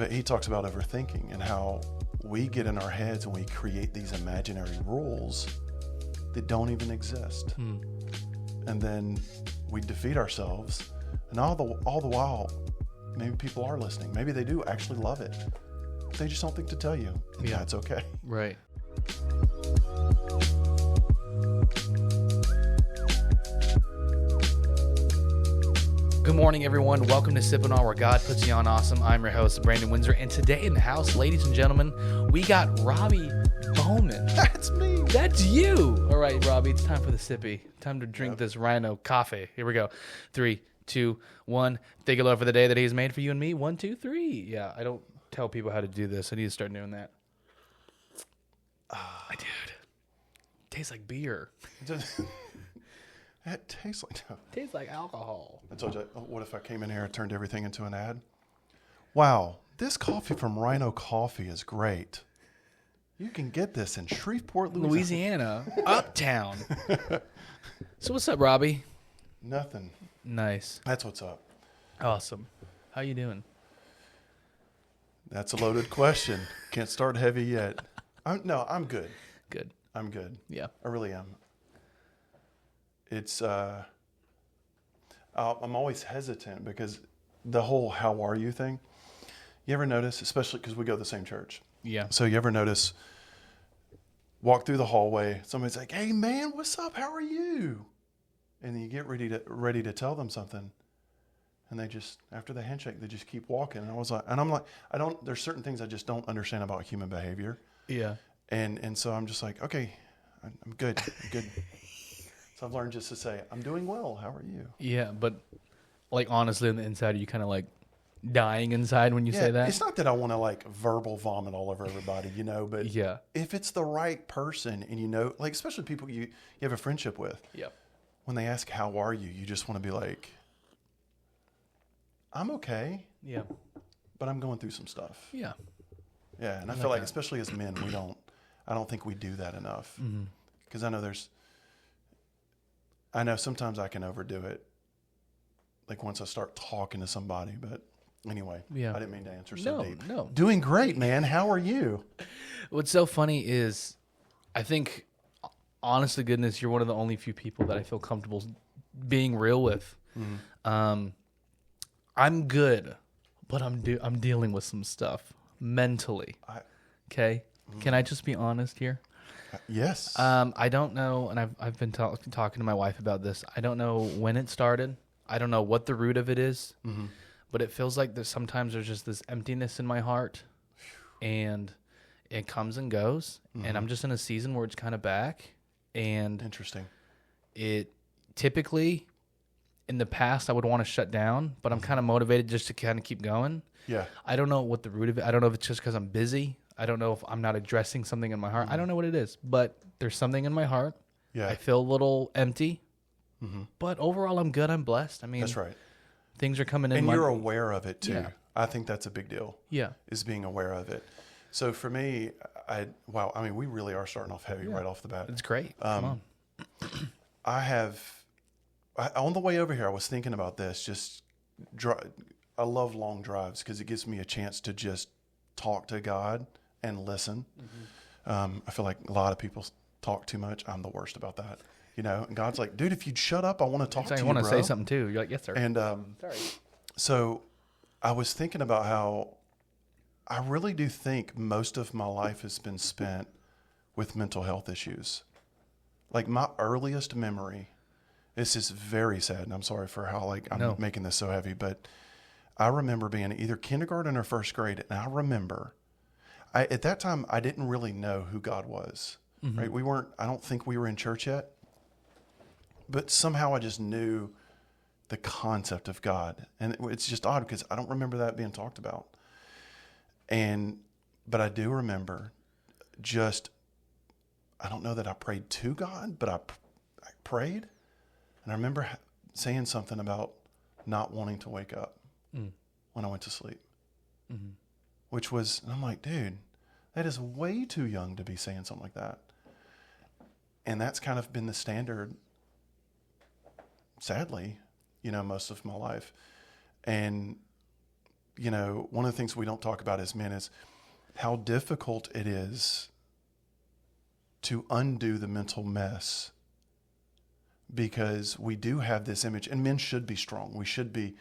But he talks about overthinking and how we get in our heads and we create these imaginary rules that don't even exist. And then we defeat ourselves. And all the while, maybe people are listening. Maybe they do actually love it. But they just don't think to tell you. And that's okay. Right. Good morning, everyone. Welcome to Sip&Awe, where God puts you on awesome. I'm your host, Brandon Windsor. And today in the house, ladies and gentlemen, we got Robbie Bowman. That's me. That's you. All right, Robbie, it's time for the sippy. Time to drink this Rhino coffee. Here we go. 3, 2, 1. Thank you, Lord, for the day that He has made for you and me. 1, 2, 3. Yeah, I don't tell people how to do this. I need to start doing that. Dude, tastes like beer. It tastes like... Tastes like alcohol. I told you, what if I came in here and turned everything into an ad? Wow, this coffee from Rhino Coffee is great. You can get this in Shreveport, Louisiana. Uptown. So what's up, Robbie? Nothing. Nice. That's what's up. Awesome. How you doing? That's a loaded question. Can't start heavy yet. I'm good. Good. I'm good. Yeah. I really am. It's, I'm always hesitant because the whole how are you thing, you ever notice, especially because we go to the same church. Yeah. So you ever notice, walk through the hallway, somebody's like, hey man, what's up? How are you? And then you get ready to tell them something. And they just, after the handshake, they just keep walking. And I'm like, there's certain things I just don't understand about human behavior. Yeah. And so I'm just like, okay, I'm good. I'm good. So I've learned just to say, I'm doing well. How are you? Yeah, but like honestly, on the inside, are you kind of like dying inside when you say that? It's not that I want to like verbal vomit all over everybody, but yeah, if it's the right person and like especially people you have a friendship with, when they ask, how are you? You just want to be like, I'm okay. Yeah. But I'm going through some stuff. Yeah. Yeah. And I feel like, especially as men, I don't think we do that enough. Because I know sometimes I can overdo it. Like once I start talking to somebody, but anyway, I didn't mean to answer so deep. No. Doing great, man. How are you? What's so funny is I think, honest to goodness, you're one of the only few people that I feel comfortable being real with. I'm good, but I'm dealing with some stuff mentally. Okay? Can I just be honest here? Yes. I don't know, and I've been talking to my wife about this. I don't know when it started. I don't know what the root of it is, but it feels like sometimes there's just this emptiness in my heart, and it comes and goes, and I'm just in a season where it's kind of back. And interesting. It typically, in the past, I would want to shut down, but I'm kind of motivated just to kind of keep going. Yeah. I don't know what the root of it. I don't know if it's just because I'm busy. I don't know if I'm not addressing something in my heart. I don't know what it is, but there's something in my heart. Yeah. I feel a little empty, but overall I'm good. I'm blessed. I mean, that's right. Things are coming in. And you're aware of it too. Yeah. I think that's a big deal. Yeah. Is being aware of it. So for me, we really are starting off heavy right off the bat. It's great. Come on. On the way over here, I was thinking about this. I love long drives because it gives me a chance to just talk to God and listen. I feel like a lot of people talk too much. I'm the worst about that, and God's like, dude, if you'd shut up, I want to talk to you, I want to say something too. You're like, yes, sir. And sorry. So I was thinking about how I really do think most of my life has been spent with mental health issues. Like my earliest memory, this is very sad, and I'm sorry for how I'm making this so heavy, but I remember being either kindergarten or first grade, and I remember at that time I didn't really know who God was. Right? I don't think we were in church yet, but somehow I just knew the concept of God, and it's just odd because I don't remember that being talked about. But I do remember I don't know that I prayed to God, but I prayed, and I remember saying something about not wanting to wake up when I went to sleep, which was, and I'm like, dude, that is way too young to be saying something like that. And that's kind of been the standard, sadly, most of my life. And one of the things we don't talk about as men is how difficult it is to undo the mental mess, because we do have this image, and men should be strong. We should be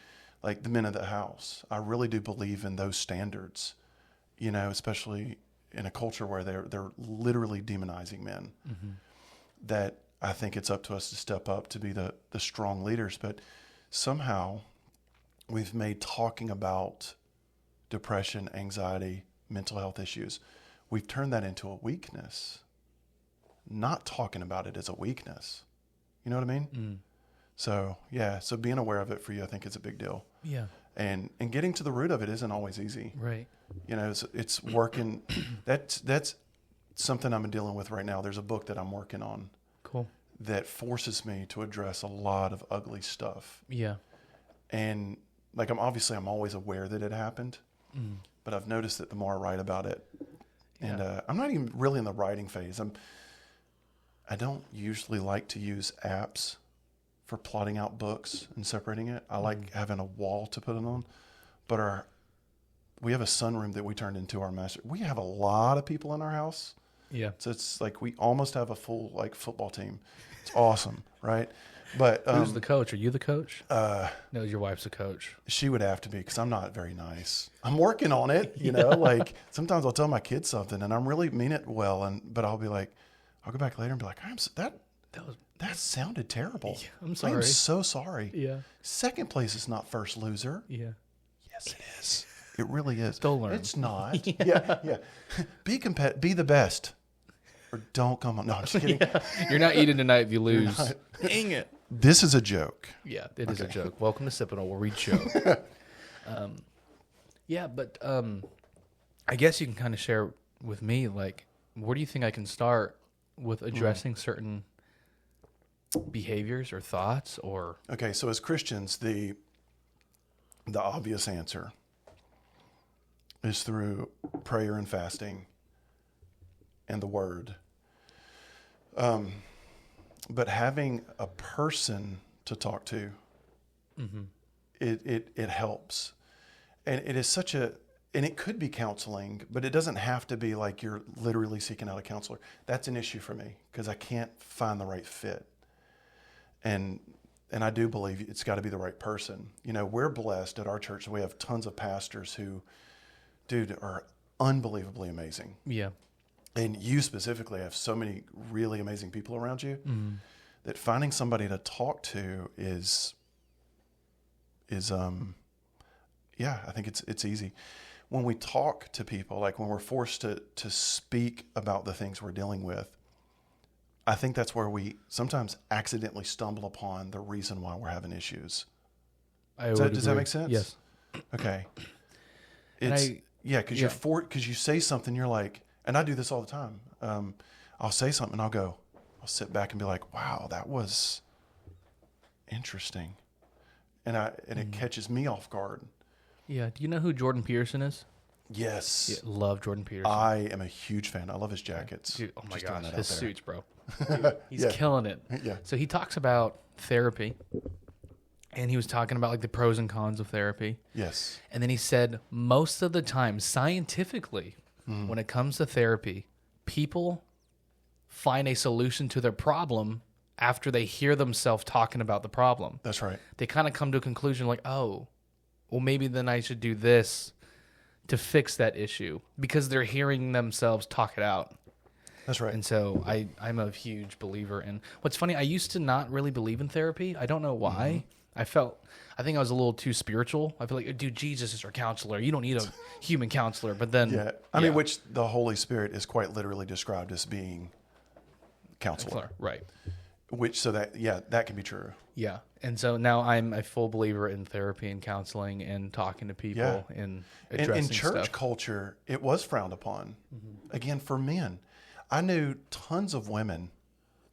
like the men of the house. I really do believe in those standards, especially in a culture where they're literally demonizing men. Mm-hmm. That I think it's up to us to step up to be the strong leaders. But somehow we've made talking about depression, anxiety, mental health issues, we've turned that into a weakness. Not talking about it as a weakness. You know what I mean? Mm. So being aware of it for you, I think, is a big deal. Yeah. And getting to the root of it isn't always easy. Right. It's working. That's something I'm dealing with right now. There's a book that I'm working on. Cool. That forces me to address a lot of ugly stuff. Yeah. And like, I'm always aware that it happened, but I've noticed that the more I write about it, and I'm not even really in the writing phase. I don't usually like to use apps for plotting out books and separating it. I like having a wall to put it on, but we have a sunroom that we turned into our master. We have a lot of people in our house. Yeah. So it's like we almost have a full football team. It's awesome, right? But who's the coach? Are you the coach? No, your wife's the coach. She would have to be, because I'm not very nice. I'm working on it, like sometimes I'll tell my kids something and I really mean it well, but I'll be like, I'll go back later and be like, that sounded terrible. Yeah, I'm sorry. I'm so sorry. Yeah. Second place is not first loser. Yeah. Yes, it is. It really is. Don't learn. It's not. Yeah. Be the best. Or don't come on. No, I'm just kidding. Yeah. You're not eating tonight if you lose. Dang it. This is a joke. Yeah, it is a joke. Welcome to Sip&Awe, where we joke. But I guess you can kind of share with me, like, where do you think I can start with addressing certain behaviors or thoughts? Or okay, so as Christians, the obvious answer is through prayer and fasting and the Word. But having a person to talk to, it helps. And it is and it could be counseling, but it doesn't have to be like you're literally seeking out a counselor. That's an issue for me because I can't find the right fit. And I do believe it's got to be the right person. We're blessed at our church. We have tons of pastors who, are unbelievably amazing. Yeah. And you specifically have so many really amazing people around you that finding somebody to talk to is I think it's easy. When we talk to people, like when we're forced to speak about the things we're dealing with, I think that's where we sometimes accidentally stumble upon the reason why we're having issues. Does that make sense? Yes. Okay. Because you say something, you're like, and I do this all the time. I'll say something and I'll sit back and be like, wow, that was interesting. And it catches me off guard. Yeah. Do you know who Jordan Peterson is? Yes. Yeah, love Jordan Peterson. I am a huge fan. I love his jackets. Dude, oh my gosh, his suits, bro. He's killing it. Yeah. So he talks about therapy, and he was talking about like the pros and cons of therapy. Yes. And then he said most of the time, scientifically, when it comes to therapy, people find a solution to their problem after they hear themselves talking about the problem. That's right. They kind of come to a conclusion like, oh, well, maybe then I should do this to fix that issue because they're hearing themselves talk it out. That's right. And so I'm a huge believer in what's funny. I used to not really believe in therapy. I don't know why. I think I was a little too spiritual. I feel like, dude, Jesus is our counselor. You don't need a human counselor. But then, I mean, which the Holy Spirit is quite literally described as being counselor. Right. That can be true. Yeah. And so now I'm a full believer in therapy and counseling and talking to people and addressing in church stuff. culture, it was frowned upon. Again, for men. I knew tons of women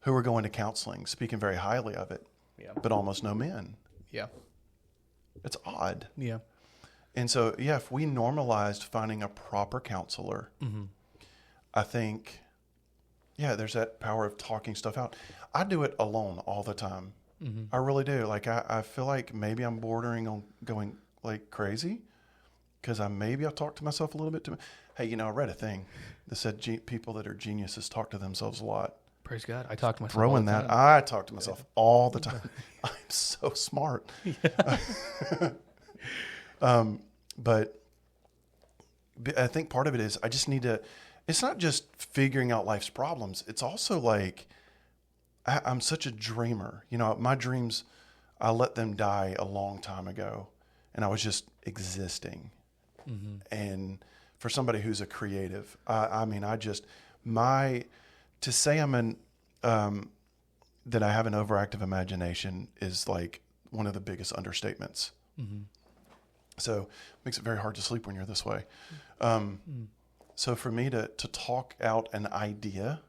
who were going to counseling, speaking very highly of it, but almost no men. Yeah. It's odd. Yeah. And so, if we normalized finding a proper counselor, I think, there's that power of talking stuff out. I do it alone all the time. I really do. Like, I feel like maybe I'm bordering on going like crazy. because maybe I talked to myself a little bit too much. Hey, I read a thing that said people that are geniuses talk to themselves a lot. Praise God. I talk to myself Throwing all the that, time. I talk to myself all the time. I'm so smart. But I think part of it is I just need to, it's not just figuring out life's problems. It's also like, I'm such a dreamer. My dreams, I let them die a long time ago, and I was just existing. Mm-hmm. And for somebody who's a creative, to say that I have an overactive imagination is like one of the biggest understatements. Mm-hmm. So it makes it very hard to sleep when you're this way. So for me to talk out an idea,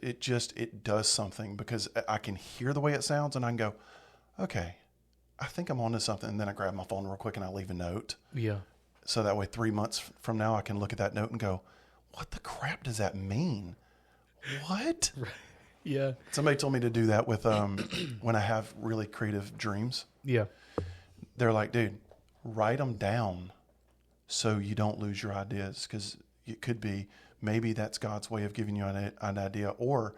it does something, because I can hear the way it sounds and I can go, okay, I think I'm onto something. And then I grab my phone real quick and I leave a note. Yeah. So that way 3 months from now, I can look at that note and go, what the crap does that mean? What? Yeah. Somebody told me to do that with when I have really creative dreams. Yeah. They're like, dude, write them down so you don't lose your ideas, because it could be maybe that's God's way of giving you an idea, or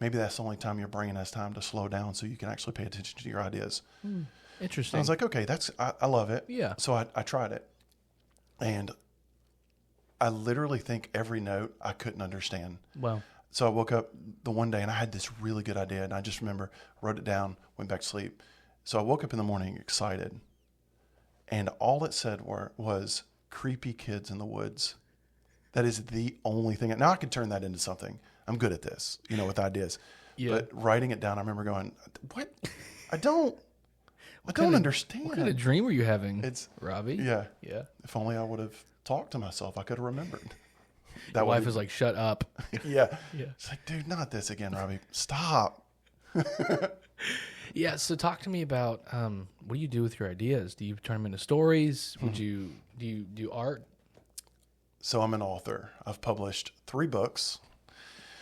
maybe that's the only time your brain has time to slow down so you can actually pay attention to your ideas. Interesting. And I was like, okay, I love it. Yeah. So I tried it, and I literally think every note I couldn't understand. Wow. So I woke up the one day and I had this really good idea, and I just remember wrote it down, went back to sleep. So I woke up in the morning excited, and all it said was creepy kids in the woods. That is the only thing. Now I could turn that into something. I'm good at this, with ideas. Yeah. But writing it down, I remember going, what? I don't understand. What kind of dream were you having, It's Robbie? Yeah. Yeah. If only I would have talked to myself, I could have remembered. That wife is like, shut up. Yeah. Yeah. It's like, dude, not this again, Robbie. Stop. Yeah. So talk to me about what do you do with your ideas? Do you turn them into stories? Do you do art? So I'm an author. I've published 3 books.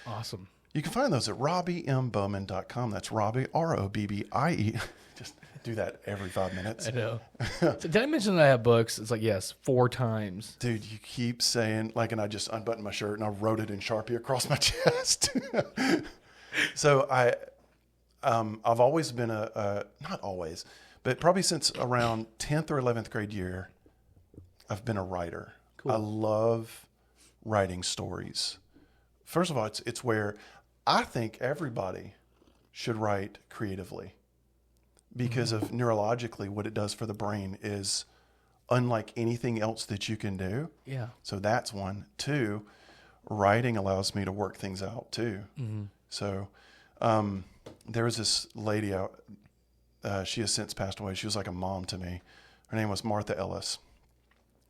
Awesome. You can find those at RobbieBowman.com. That's Robbie, Robbie. Just do that every 5 minutes. I know. So did I mention that I have books? It's like, yes, 4 times. Dude, you keep saying, and I just unbuttoned my shirt and I wrote it in Sharpie across my chest. So I've always been not always, but probably since around 10th or 11th grade year, I've been a writer. Cool. I love writing stories. First of all, it's where I think everybody should write creatively, because of neurologically what it does for the brain is unlike anything else that you can do. Yeah. So that's one. 2, writing allows me to work things out too. Mm-hmm. So there was this lady out. She has since passed away. She was like a mom to me. Her name was Martha Ellis.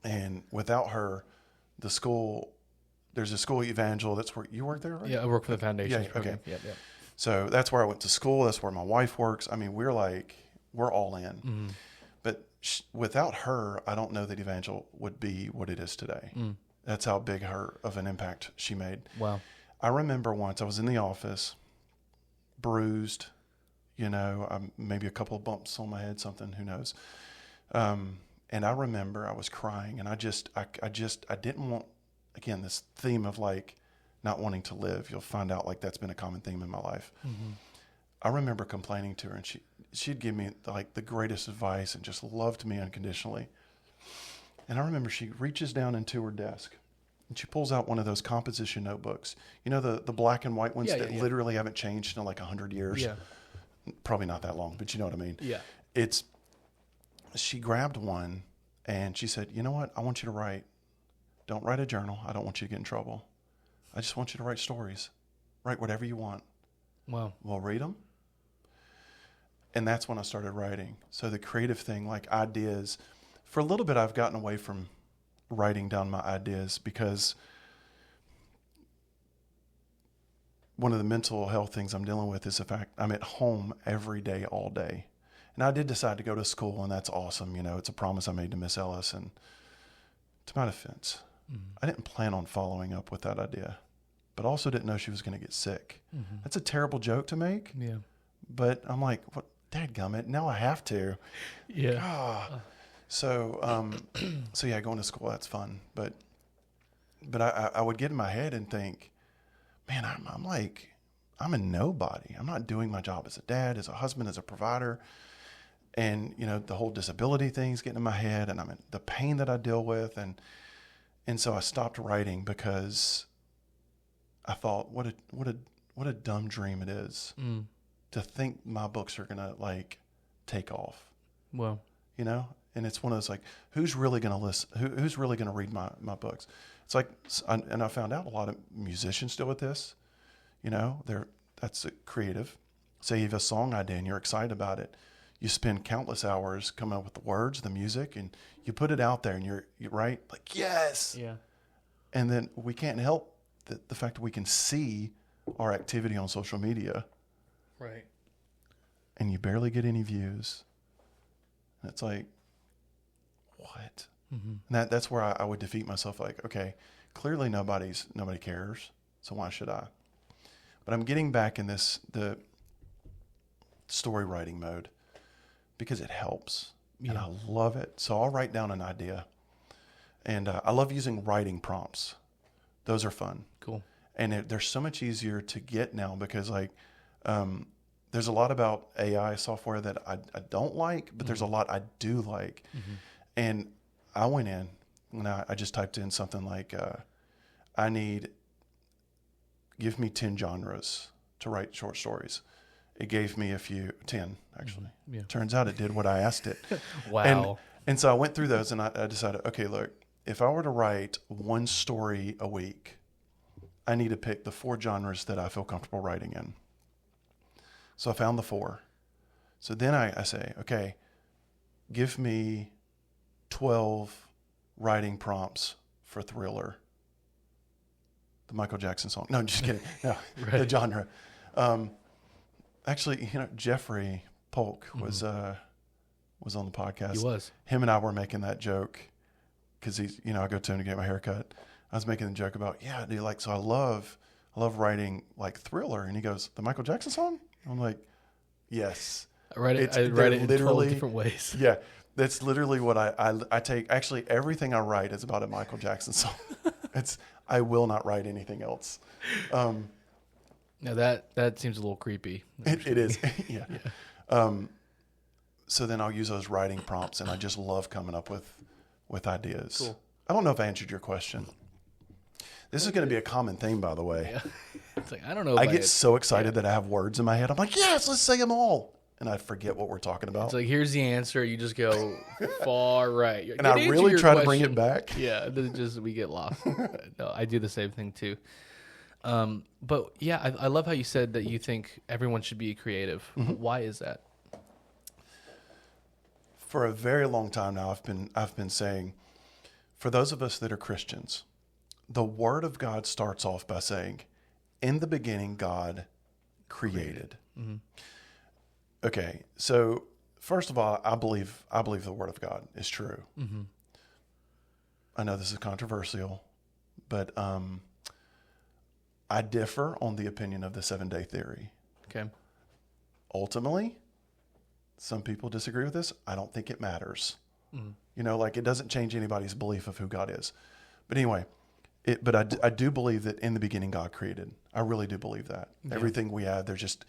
And without her, there's a school Evangel. That's where you work there, right? Yeah, I work for the foundation. Yeah, okay. Yep. So that's where I went to school. That's where my wife works. I mean, we're all in. Mm-hmm. But without her, I don't know that Evangel would be what it is today. Mm. That's how big of an impact she made. Wow. I remember once I was in the office, bruised, maybe a couple of bumps on my head, something, who knows. And I remember I was crying, and I didn't want, again, this theme of not wanting to live. You'll find out that's been a common theme in my life. Mm-hmm. I remember complaining to her, and she'd give me the greatest advice and just loved me unconditionally. And I remember she reaches down into her desk and she pulls out one of those composition notebooks. The black and white ones that literally haven't changed in 100 years. Yeah. Probably not that long, but you know what I mean? Yeah. She grabbed one and she said, you know what? I want you to write. Don't write a journal. I don't want you to get in trouble. I just want you to write stories. Write whatever you want. Wow. We'll read them. And that's when I started writing. So the creative thing, ideas, for a little bit I've gotten away from writing down my ideas, because one of the mental health things I'm dealing with is the fact I'm at home every day, all day. And I did decide to go to school, and that's awesome. It's a promise I made to Miss Ellis. And to my defense, I didn't plan on following up with that idea, but also didn't know she was going to get sick. Mm-hmm. That's a terrible joke to make. Yeah. But I'm like, what? Dadgummit, now I have to. Yeah. So, so yeah, going to school, that's fun. But I would get in my head and think, man, I'm a nobody. I'm not doing my job as a dad, as a husband, as a provider. And, the whole disability thing's getting in my head, and the pain that I deal with. And so I stopped writing because I thought, what a dumb dream it is to think my books are going to take off. Well, and it's one of those who's really going to listen? Who's really going to read my books? It's and I found out a lot of musicians deal with this. That's creative. Say you have a song idea and you're excited about it. You spend countless hours coming up with the words, the music, and you put it out there and you're right? Yes. Yeah. And then we can't help the fact that we can see our activity on social media. Right. And you barely get any views. And it's what? Mm-hmm. And that's where I would defeat myself. Okay, clearly nobody cares. So why should I? But I'm getting back in the story writing mode because it helps. Yeah. And I love it. So I'll write down an idea. And I love using writing prompts. Those are fun. Cool. And they're so much easier to get now because there's a lot about AI software that I don't like, but there's a lot I do like. Mm-hmm. And I went in and I just typed in something give me 10 genres to write short stories. It gave me 10 actually. Mm-hmm. Yeah. Turns out it did what I asked it. Wow. And so I went through those and I decided, okay, look, if I were to write one story a week, I need to pick the 4 genres that I feel comfortable writing in. So I found the 4. So then I say, okay, give me 12 writing prompts for Thriller. The Michael Jackson song. No, I'm just kidding. No, right. The genre. Actually, Jeffrey Polk was on the podcast. He was. Him and I were making that joke because he's, I go to him to get my hair cut. I was making the joke about, dude, so I love writing Thriller. And he goes, the Michael Jackson song? I'm like, yes. I read it in 12 different ways. Yeah. That's literally what I take. Actually, everything I write is about a Michael Jackson song. I will not write anything else. Now that seems a little creepy. It is. Yeah. So then I'll use those writing prompts, and I just love coming up with ideas. Cool. I don't know if I answered your question. This is going to be a common theme, by the way. Yeah. It's I don't know. I get so excited that I have words in my head. I'm like, yes, let's say them all. And I forget what we're talking about. It's here's the answer. You just go far right. And I really try to bring it back. Yeah, we get lost. No, I do the same thing too. But yeah, I love how you said that you think everyone should be creative. Mm-hmm. Why is that? For a very long time now, I've been saying, for those of us that are Christians, the Word of God starts off by saying, "In the beginning, God created." Mm-hmm. Okay, so first of all, I believe the Word of God is true. Mm-hmm. I know this is controversial, but I differ on the opinion of the 7-day theory. Okay. Ultimately, some people disagree with this. I don't think it matters. Mm-hmm. It doesn't change anybody's belief of who God is. But anyway, but I do believe that in the beginning God created. I really do believe that. Yeah. Everything we have, there's just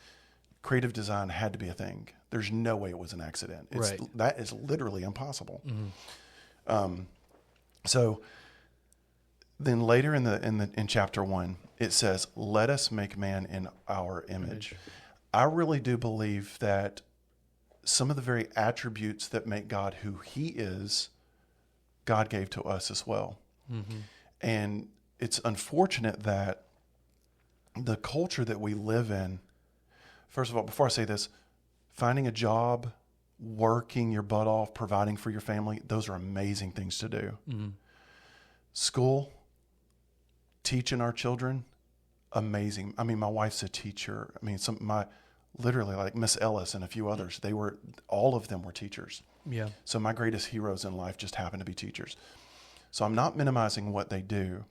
creative design had to be a thing. There's no way it was an accident. Right. That is literally impossible. Mm-hmm. So then later in chapter 1, it says, "Let us make man in our image." I really do believe that some of the very attributes that make God who He is, God gave to us as well. Mm-hmm. And it's unfortunate that the culture that we live in, first of all, before I say this, finding a job, working your butt off, providing for your family, those are amazing things to do. Mm-hmm. School, teaching our children, amazing. I mean, my wife's a teacher. I mean, literally like Miss Ellis and a few others, all of them were teachers. Yeah. So my greatest heroes in life just happen to be teachers. So I'm not minimizing what they do,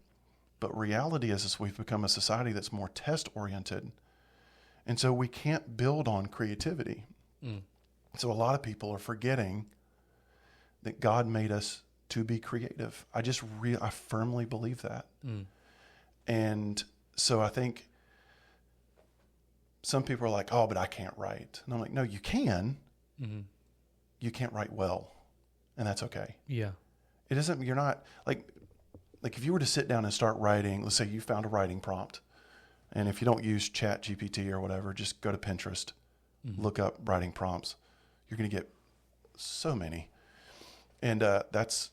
but reality is we've become a society that's more test-oriented. And so we can't build on creativity. Mm. So a lot of people are forgetting that God made us to be creative. I firmly believe that. And so I think some people are like, oh, but I can't write. And I'm like, no, you can. You can't write well. And that's okay. Yeah. It isn't, you're not like if you were to sit down and start writing, let's say you found a writing prompt. And if you don't use Chat GPT or whatever, just go to Pinterest, look up writing prompts. You're going to get so many. And that's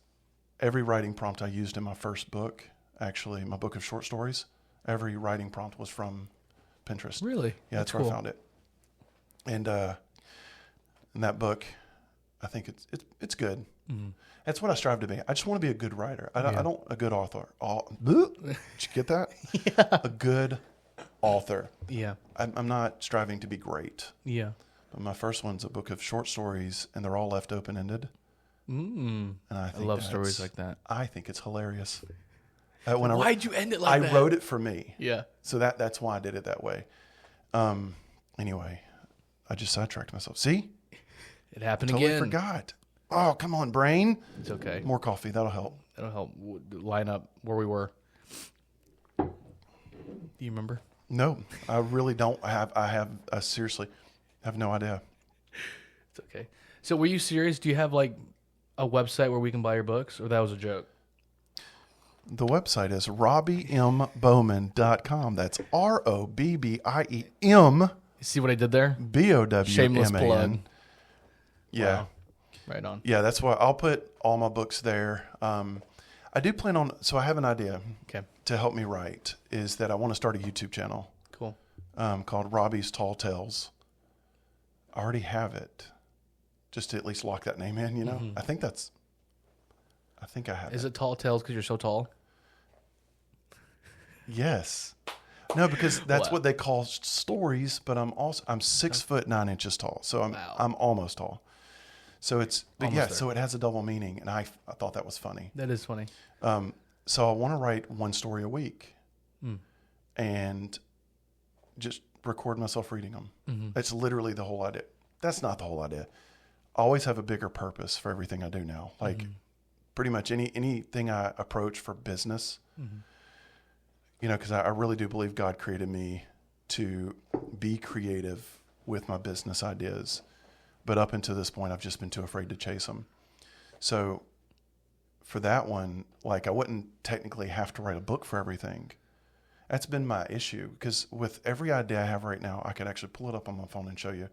every writing prompt I used in my first book, actually, my book of short stories. Every writing prompt was from Pinterest. Really? Yeah, that's where I found it. And in that book, I think it's good. That's what I strive to be. I just want to be a good writer. I don't a good author. Did you get that? Yeah. A good author. Yeah. I'm not striving to be great. Yeah. But my first one's a book of short stories, and they're all left open-ended. And I love stories like that. I think it's hilarious. Why'd you end it like that? I wrote it for me. Yeah. So that's why I did it that way. Anyway, I just sidetracked myself. See? It happened totally again. Forgot. Oh, come on, brain. It's okay. More coffee. That'll help. That'll help line up where we were. Do you remember? No, I really don't. I seriously have no idea. It's okay. So were you serious? Do you have like a website where we can buy your books, or that was a joke? The website is RobbieBowman.com. That's ROBBIEM. See what I did there? BOWMAN. Shameless plug. Yeah. Wow. Right on. Yeah, that's why I'll put all my books there. I do plan on, so I have an idea to help me write, is that I want to start a YouTube channel. Cool. Called Robbie's Tall Tales. I already have it. Just to at least lock that name in, you know? I think I have it. Is it Tall Tales because you're so tall? Yes. No, because that's what they call stories, but I'm 6'9" tall. So I'm almost tall. So so it has a double meaning, and I thought that was funny. That is funny. So I want to write one story a week, and just record myself reading them. That's literally the whole idea. That's not the whole idea. I always have a bigger purpose for everything I do now. Like pretty much anything I approach for business, you know, because I really do believe God created me to be creative with my business ideas. But up until this point, I've just been too afraid to chase them. So for that one, like I wouldn't technically have to write a book for everything. That's been my issue, because with every idea I have right now, I could actually pull it up on my phone and show you.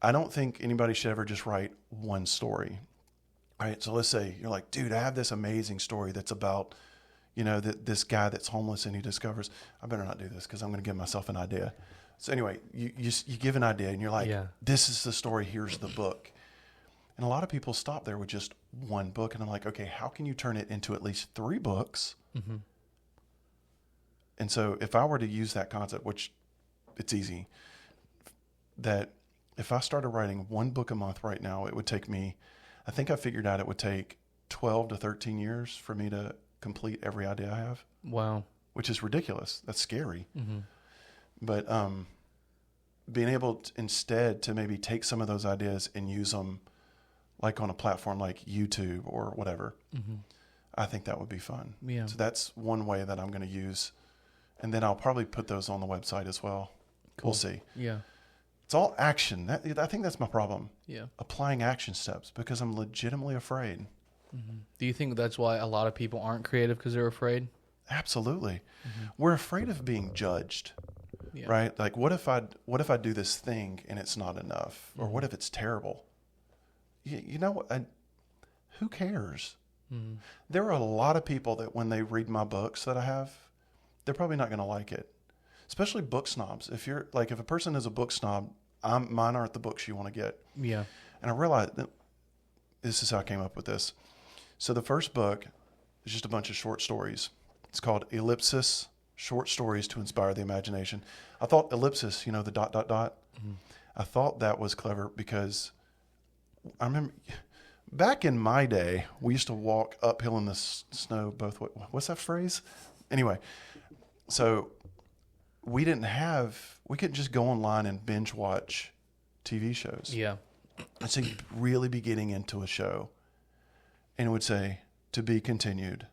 I don't think anybody should ever just write one story. All right, so let's say you're like, dude, I have this amazing story that's about, you know, this guy that's homeless and he discovers, I better not do this because I'm going to give myself an idea. So anyway, you give an idea and you're like, this is the story, here's the book. And a lot of people stop there with just one book. And I'm like, okay, how can you turn it into at least 3 books? And so if I were to use that concept, which it's easy, that if I started writing 1 book a month right now, it would take me, I think I figured out it would take 12 to 13 years for me to complete every idea I have. Wow. Which is ridiculous. That's scary. But being able to, instead to maybe take some of those ideas and use them like on a platform like YouTube or whatever, I think that would be fun. Yeah. So that's one way that I'm going to use. And then I'll probably put those on the website as well. Cool. We'll see. Yeah. It's all action. I think that's my problem. Yeah. Applying action steps, because I'm legitimately afraid. Do you think that's why a lot of people aren't creative, because they're afraid? Absolutely. We're afraid of being judged. Yeah. Right? Like, what if I do this thing and it's not enough? Or what if it's terrible? You know what? Who cares? There are a lot of people that when they read my books that I have, they're probably not going to like it. Especially book snobs. If a person is a book snob, mine aren't the books you want to get. Yeah. And I realized that this is how I came up with this. So the first book is just a bunch of short stories. It's called Ellipsis, Short Stories to Inspire the Imagination. I thought ellipsis, you know, the ... I thought that was clever because I remember back in my day, we used to walk uphill in the snow both ways. What's that phrase? Anyway, so we couldn't just go online and binge watch TV shows. Yeah. And so you'd really be getting into a show and it would say, to be continued, ...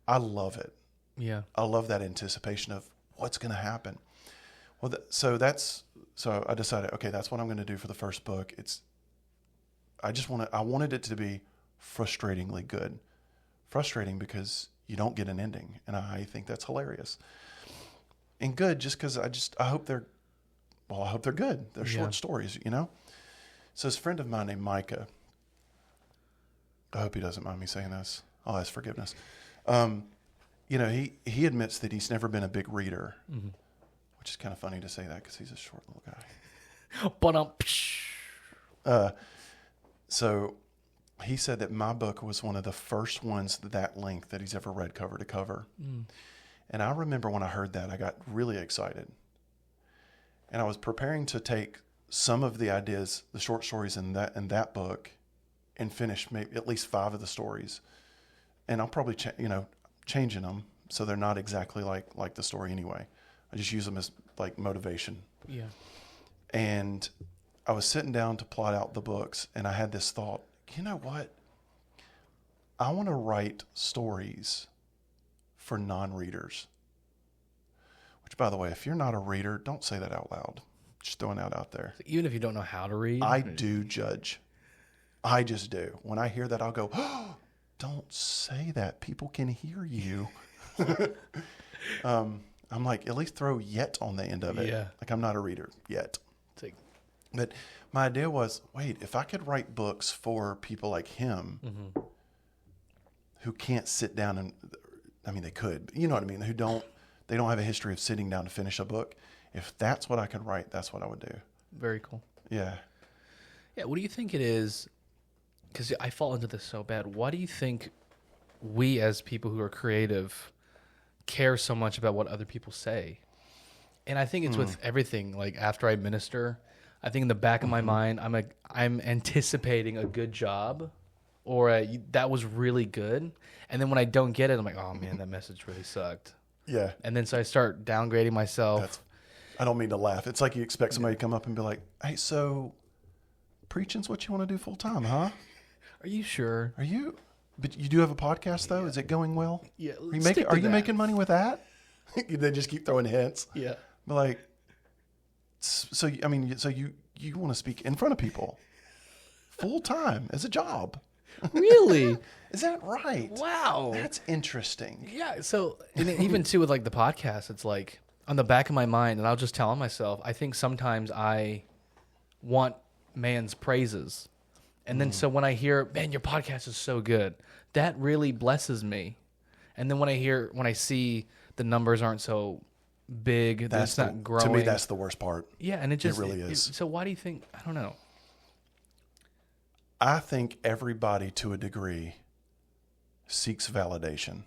I love it. Yeah. I love that anticipation of what's going to happen. Well, so I decided, okay, that's what I'm going to do for the first book. I wanted it to be frustratingly good. Frustrating because you don't get an ending. And I think that's hilarious. And good just because I hope they're good. They're short stories, you know? So this friend of mine named Micah, I hope he doesn't mind me saying this. I'll ask forgiveness. You know, he admits that he's never been a big reader, which is kind of funny to say that because he's a short little guy. But so he said that my book was one of the first ones that length that he's ever read cover to cover. And I remember when I heard that, I got really excited. And I was preparing to take some of the ideas, the short stories in that book, and finish maybe at least 5 of the stories. And I'll probably changing them so they're not exactly like the story anyway. I just use them as like motivation. Yeah. And I was sitting down to plot out the books, and I had this thought, you know what? I want to write stories for non-readers. Which, by the way, if you're not a reader, don't say that out loud. Just throwing that out there. Even if you don't know how to read? I do judge. I just do. When I hear that, I'll go, oh, don't say that. People can hear you. I'm like, at least throw yet on the end of it. Yeah. Like, I'm not a reader yet. But my idea was, wait, if I could write books for people like him who can't sit down and, I mean, they could, but you know what I mean? They don't have a history of sitting down to finish a book. If that's what I could write, that's what I would do. Very cool. Yeah. Yeah. What do you think it is? Because I fall into this so bad. Why do you think we as people who are creative care so much about what other people say? And I think it's with everything. Like after I minister, I think in the back of my mind, I'm anticipating a good job or that was really good. And then when I don't get it, I'm like, oh man, that message really sucked. Yeah. And then so I start downgrading myself. I don't mean to laugh. It's like you expect somebody to come up and be like, hey, so preaching's what you want to do full time, huh? Are you sure? Are you? But you do have a podcast though? Yeah. Is it going well? Yeah. Are you making money with that? They just keep throwing hints. Yeah. But like, so I mean, so you want to speak in front of people full time as a job? Really? Is that right? Wow. That's interesting. Yeah. So and even too with like the podcast, it's like on the back of my mind, and I'll just tell myself, I think sometimes I want man's praises. And then so when I hear, man, your podcast is so good, that really blesses me. And then when I see the numbers aren't so big, that's not growing. To me, that's the worst part. Yeah, and it really is. So why do you think? I don't know. I think everybody, to a degree, seeks validation.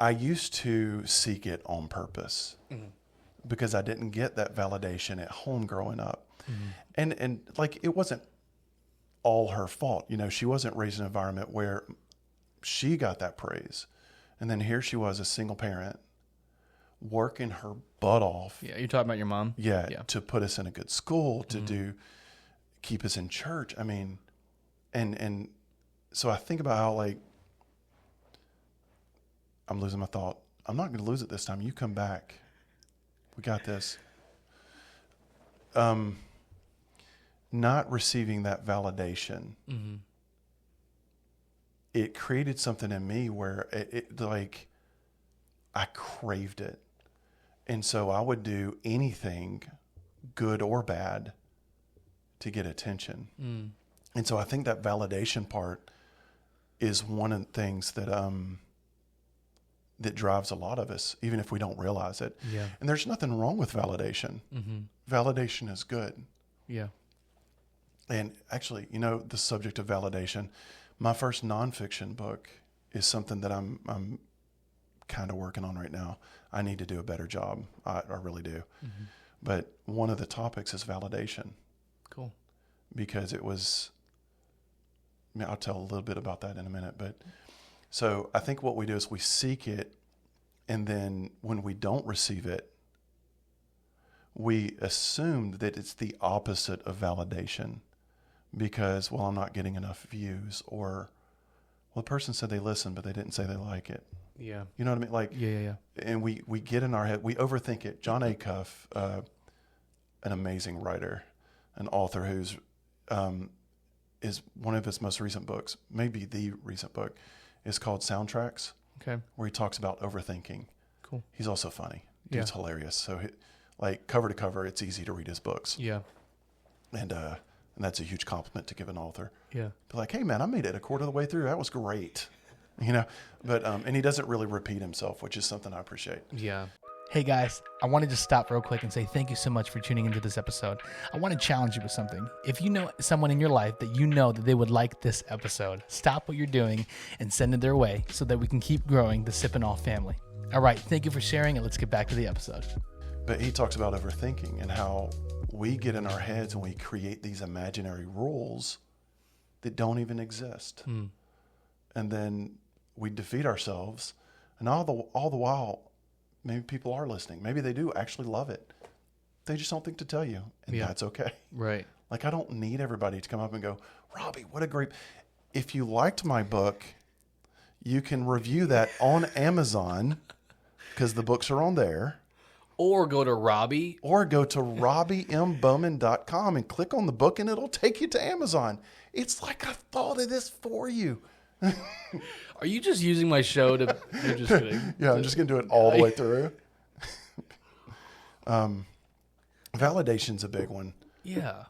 I used to seek it on purpose because I didn't get that validation at home growing up. And like, it wasn't all her fault. You know, she wasn't raised in an environment where she got that praise. And then here she was, a single parent, working her butt off. Yeah, you're talking about your mom? Yeah. To put us in a good school, to keep us in church. I mean, and so I think about how, like, I'm losing my thought. I'm not going to lose it this time. You come back. We got this. Not receiving that validation, it created something in me where it like, I craved it. And so I would do anything, good or bad, to get attention. And so I think that validation part is one of the things that that drives a lot of us, even if we don't realize it. Yeah. And there's nothing wrong with validation. Validation is good. Yeah. And actually, you know, the subject of validation, my first nonfiction book is something that I'm kind of working on right now. I need to do a better job. I really do. But one of the topics is validation. Cool. Because it was, I mean, I'll tell a little bit about that in a minute. But so I think what we do is we seek it, and then when we don't receive it, we assume that it's the opposite of validation because, well, I'm not getting enough views, or, well, the person said they listened, but they didn't say they like it. Yeah. You know what I mean? Like, Yeah. And we get in our head, we overthink it. John Acuff, an amazing writer, an author who's, is one of his most recent books, maybe the recent book, is called Soundtracks. Okay. Where he talks about overthinking. Cool. He's also funny. Dude's hilarious. So, like, cover to cover, it's easy to read his books. Yeah. And that's a huge compliment to give an author. Yeah. Be like, hey, man, I made it a quarter of the way through. That was great. But and he doesn't really repeat himself, which is something I appreciate. Yeah. Hey guys, I wanted to stop real quick and say thank you so much for tuning into this episode. I want to challenge you with something. If you know someone in your life that you know that they would like this episode, stop what you're doing and send it their way so that we can keep growing the Sip&Awe family. All right, thank you for sharing, and let's get back to the episode. But he talks about overthinking and how we get in our heads and we create these imaginary rules that don't even exist. And then we defeat ourselves. And all the while, maybe people are listening. Maybe they do actually love it. They just don't think to tell you. And that's okay. Right. Like, I don't need everybody to come up and go, Robbie, what a great... If you liked my book, you can review that on Amazon because the books are on there. Or go to Robbie. Or go to RobbieBowman.com and click on the book and it'll take you to Amazon. It's like I thought of this for you. Are you just using my show to... You're just kidding. Yeah, I'm just going to do it all the way through. Validation's a big one. Yeah.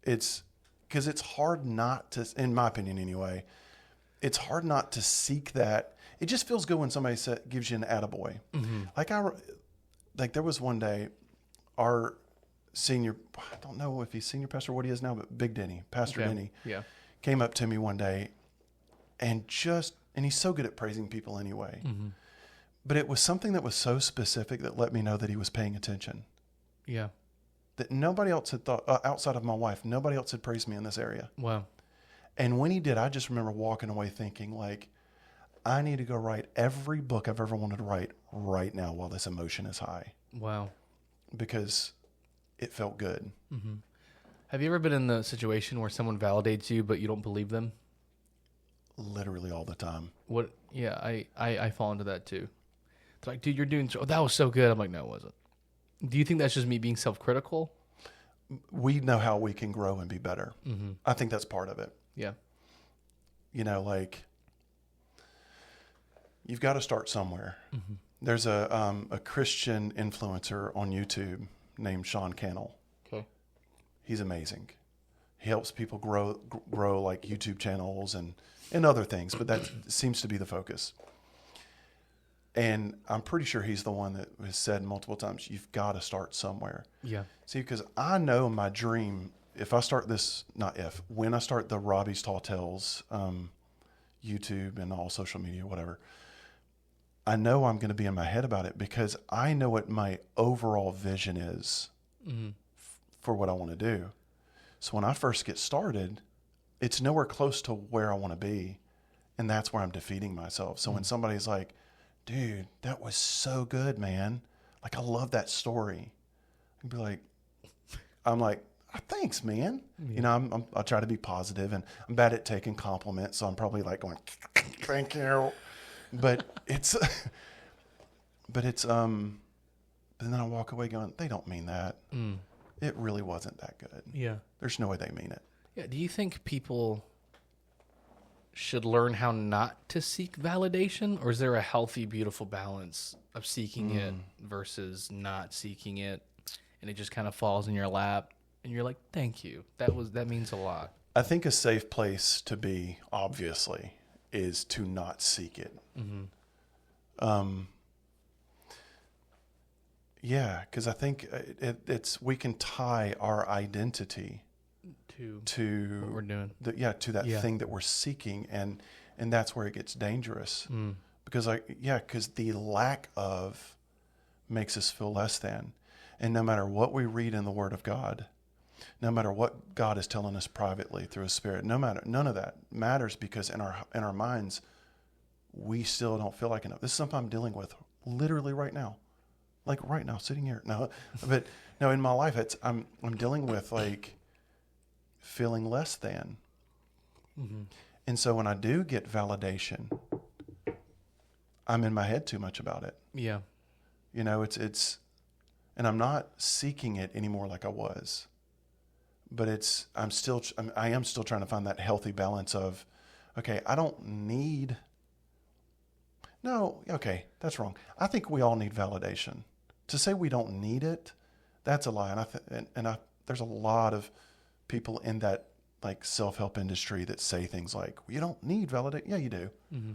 It's because it's hard not to, in my opinion anyway, it's hard not to seek that. It just feels good when somebody gives you an attaboy. Mm-hmm. Like there was one day, our senior, I don't know if he's senior pastor, what he is now, but Big Denny, Pastor Denny, came up to me one day and he's so good at praising people anyway. Mm-hmm. But it was something that was so specific that let me know that he was paying attention. Yeah. That nobody else had thought, outside of my wife, nobody else had praised me in this area. Wow. And when he did, I just remember walking away thinking, like, I need to go write every book I've ever wanted to write right now while this emotion is high. Wow. Because it felt good. Mm-hmm. Have you ever been in the situation where someone validates you, but you don't believe them? Literally all the time. What? Yeah, I fall into that too. It's like, dude, you're doing that was so good. I'm like, no, it wasn't. Do you think that's just me being self-critical? We know how we can grow and be better. Mm-hmm. I think that's part of it. Yeah. Like, you've got to start somewhere. Mm-hmm. There's a Christian influencer on YouTube named Sean Cannell. Okay. He's amazing. He helps people grow like YouTube channels and other things, but that seems to be the focus. And I'm pretty sure he's the one that has said multiple times, you've got to start somewhere. Yeah. See, because I know my dream, when I start the Robbie's Tall Tales, YouTube and all social media, whatever, I know I'm going to be in my head about it because I know what my overall vision is for what I want to do. So when I first get started, it's nowhere close to where I want to be. And that's where I'm defeating myself. So when somebody's like, dude, that was so good, man. Like, I love that story. I'd be like, I'm like, thanks, man. Yeah. I try to be positive, and I'm bad at taking compliments. So I'm probably like going, thank you. But but then I walk away going, they don't mean that. It really wasn't that good. Yeah. There's no way they mean it. Yeah. Do you think people should learn how not to seek validation, or is there a healthy, beautiful balance of seeking it versus not seeking it, and it just kind of falls in your lap and you're like, thank you. That means a lot. I think a safe place to be, obviously, is to not seek it. Mm-hmm. Yeah, because I think we can tie our identity to what we're doing. To that thing that we're seeking, and that's where it gets dangerous. Because the lack of makes us feel less than. And no matter what we read in the Word of God, no matter what God is telling us privately through His Spirit, none of that matters, because in our minds, we still don't feel like enough. This is something I'm dealing with literally right now. Like right now, sitting here. No, but no, in my life, I'm dealing with, like, feeling less than. Mm-hmm. And so when I do get validation, I'm in my head too much about it. Yeah. You know, it's, and I'm not seeking it anymore like I was, but I am still trying to find that healthy balance of, okay, I don't need, no, okay, that's wrong. I think we all need validation. To say we don't need it, that's a lie. And there's a lot of people in that like self-help industry that say things like, well, you don't need validation. Yeah, you do. Mm-hmm.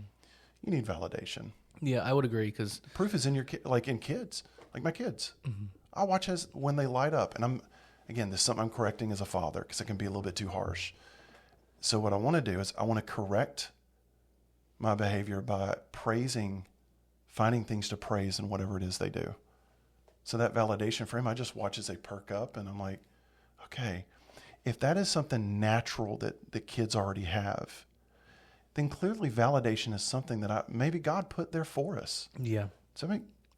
You need validation. Yeah, I would agree because proof is in your like in kids, like my kids. Mm-hmm. I watch when they light up, and this is something I'm correcting as a father because it can be a little bit too harsh. So what I want to do is I want to correct my behavior by finding things to praise in whatever it is they do. So that validation for him, I just watch as they perk up, and I'm like, okay, if that is something natural that the kids already have, then clearly validation is something that maybe God put there for us. Yeah. So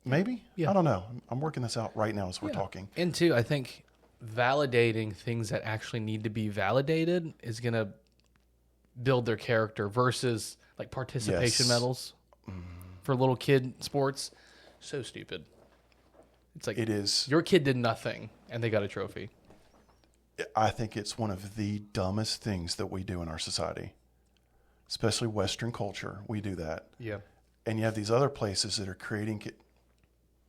maybe? Yeah. I don't know. I'm working this out right now as we're talking. And two, I think validating things that actually need to be validated is going to build their character versus like participation medals for little kid sports. So stupid. It's like, it is. Your kid did nothing and they got a trophy. I think it's one of the dumbest things that we do in our society, especially Western culture. We do that. Yeah. And you have these other places that are creating.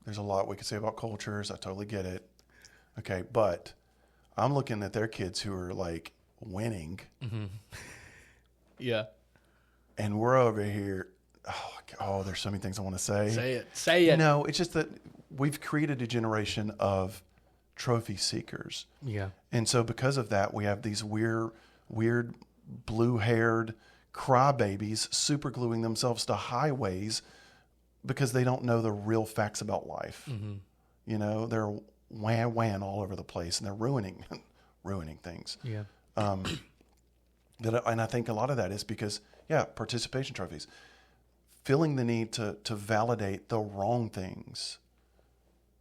There's a lot we could say about cultures. I totally get it. Okay. But I'm looking at their kids who are like winning. Mm-hmm. Yeah. And we're over here. Oh, there's so many things I want to say. Say it. No, it's just that we've created a generation of trophy seekers. Yeah. And so because of that, we have these weird blue-haired crybabies super gluing themselves to highways because they don't know the real facts about life. Mm-hmm. You know, they're wham all over the place and they're ruining things. Yeah. And I think a lot of that is because, participation trophies, feeling the need to validate the wrong things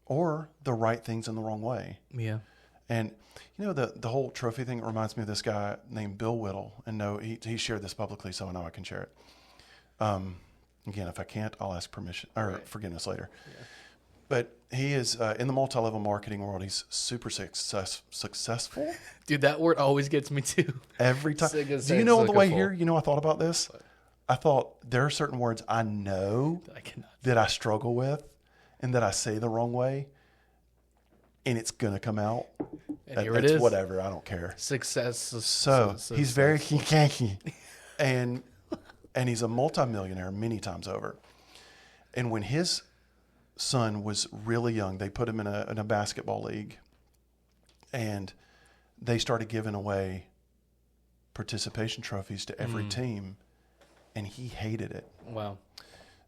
or the right things in the wrong way. Yeah. And, you know, the whole trophy thing reminds me of this guy named Bill Whittle. And no, he shared this publicly, so I know I can share it. Again, if I can't, I'll ask permission or forgiveness later. Yeah. But he is in the multi-level marketing world. He's super successful. Dude, that word always gets me too. Every time. Do you know on the way here, I thought about this? I thought there are certain words I know that I struggle with and that I say the wrong way. And it's going to come out. And here it is. Whatever. I don't care. Success. So he's very kinky. And he's a multimillionaire many times over. And when his son was really young, they put him in a basketball league. And they started giving away participation trophies to every team. And he hated it. Wow.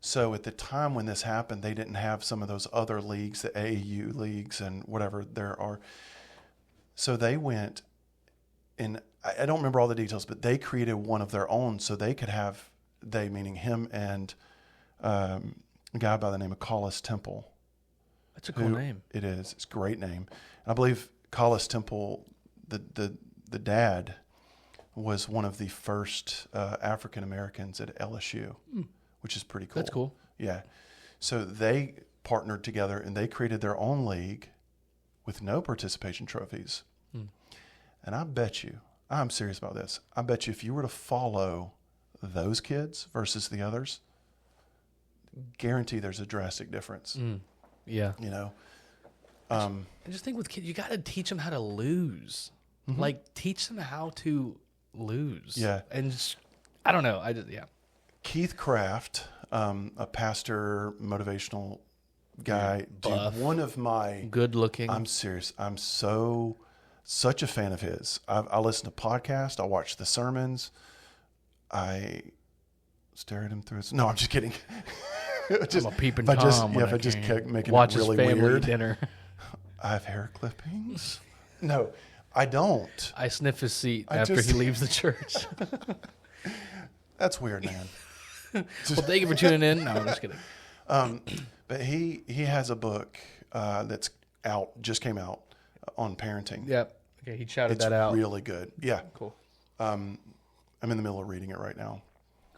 So at the time when this happened, they didn't have some of those other leagues, the AAU leagues and whatever there are. So they went, and I don't remember all the details, but they created one of their own so they could have, meaning him and a guy by the name of Collis Temple. That's a cool name. It is. It's a great name. I believe Collis Temple, the dad, was one of the first African Americans at LSU. Which is pretty cool. That's cool. Yeah. So they partnered together and they created their own league with no participation trophies. And I bet you, I'm serious about this, I bet you if you were to follow those kids versus the others, guarantee there's a drastic difference. Yeah. You know? I just think with kids, you got to teach them how to lose. Mm-hmm. Like, teach them how to lose. Yeah. And I don't know. Keith Craft, a pastor, motivational guy, buff, dude, one of my good looking. I'm serious. I'm such a fan of his. I listen to podcasts. I watch the sermons. I stare at him through his. No, I'm just kidding. I'm a peeping Tom. If I just kept making watch it really his family weird. dinner. I have hair clippings. No, I don't. I sniff his seat after he leaves the church. That's weird, man. Well, thank you for tuning in. No, I'm just kidding. But he has a book that's just came out on parenting. Yep. Okay, he shouted that out. It's really good. Yeah. Cool. I'm in the middle of reading it right now.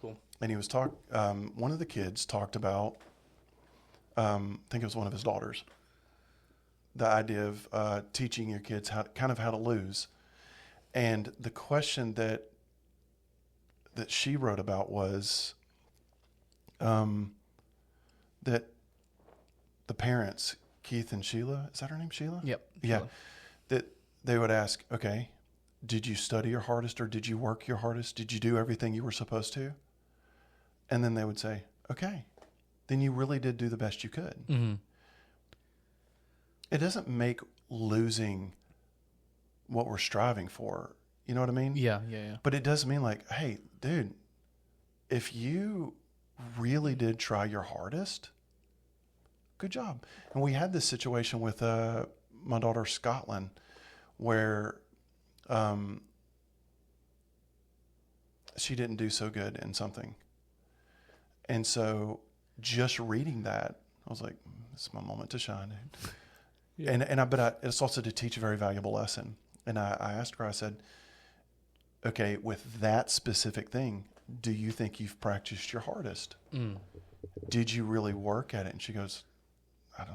Cool. And he was one of the kids talked about, I think it was one of his daughters, the idea of teaching your kids how to lose. And the question that she wrote about was that the parents, Keith and Sheila, is that her name, Sheila? Yep. Yeah. Sheila. That they would ask, okay, did you study your hardest or did you work your hardest? Did you do everything you were supposed to? And then they would say, okay, then you really did do the best you could. Mm-hmm. It doesn't make losing what we're striving for. You know what I mean? Yeah. But it does mean like, hey, dude, if you really did try your hardest, good job. And we had this situation with my daughter Scotland where she didn't do so good in something. And so just reading that, I was like, this is my moment to shine, dude. Yeah. But it's also to teach a very valuable lesson. And I asked her, I said, okay, with that specific thing, do you think you've practiced your hardest? Mm. Did you really work at it? And she goes, I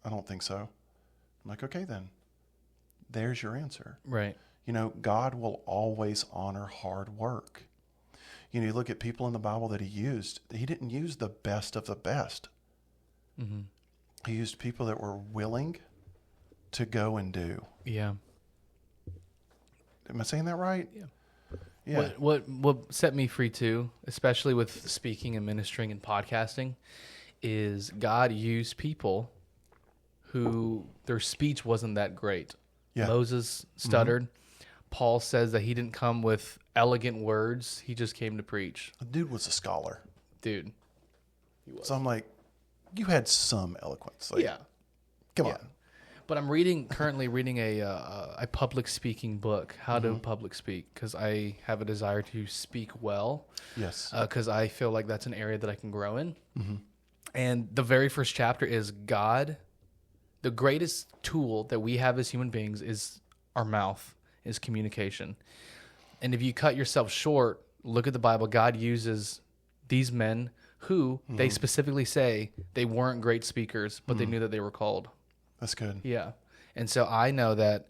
don't think so. I'm like, okay, then there's your answer. Right. You know, God will always honor hard work. You know, you look at people in the Bible that he used, he didn't use the best of the best. Mm-hmm. He used people that were willing to go and do. Yeah. Am I saying that right? Yeah. Yeah. What set me free too, especially with speaking and ministering and podcasting, is God used people who their speech wasn't that great. Yeah. Moses stuttered. Mm-hmm. Paul says that he didn't come with elegant words. He just came to preach. The dude was a scholar. Dude. He was. So I'm like, you had some eloquence. Like, yeah. Come on. But I'm currently reading a public speaking book, how to public speak, because I have a desire to speak well. Yes. Because I feel like that's an area that I can grow in. Mm-hmm. And the very first chapter is God. The greatest tool that we have as human beings is our mouth, is communication. And if you cut yourself short, look at the Bible. God uses these men who they specifically say they weren't great speakers, but they knew that they were called. That's good. Yeah. And so I know that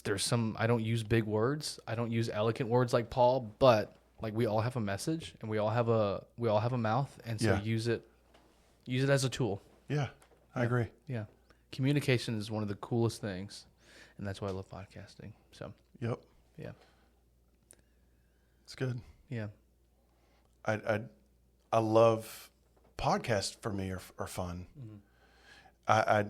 there's some, I don't use big words. I don't use eloquent words like Paul, but like we all have a message and we all have a mouth. And so use it as a tool. Yeah. I agree. Yeah. Communication is one of the coolest things. And that's why I love podcasting. So, yep. Yeah. It's good. Yeah. I love podcasts for me are fun. Mm-hmm. I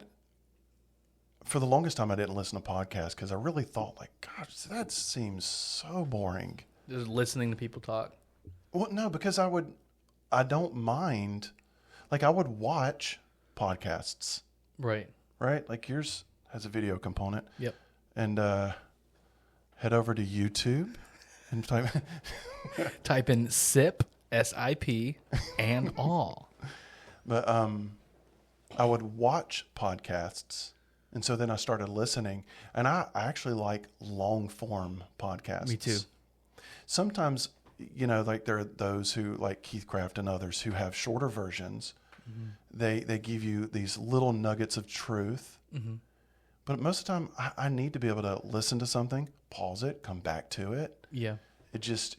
for the longest time I didn't listen to podcasts because I really thought like, gosh, that seems so boring. Just listening to people talk. Well, no, because I don't mind. Like I would watch podcasts. Right. Right. Like yours has a video component. Yep. And head over to YouTube and type in SIP, SIP, and all. But I would watch podcasts, and so then I started listening, and I actually like long-form podcasts. Me too. Sometimes, you know, like there are those who, like Keith Craft and others, who have shorter versions. Mm-hmm. They give you these little nuggets of truth. Mm-hmm. But most of the time, I need to be able to listen to something, pause it, come back to it. Yeah. It just,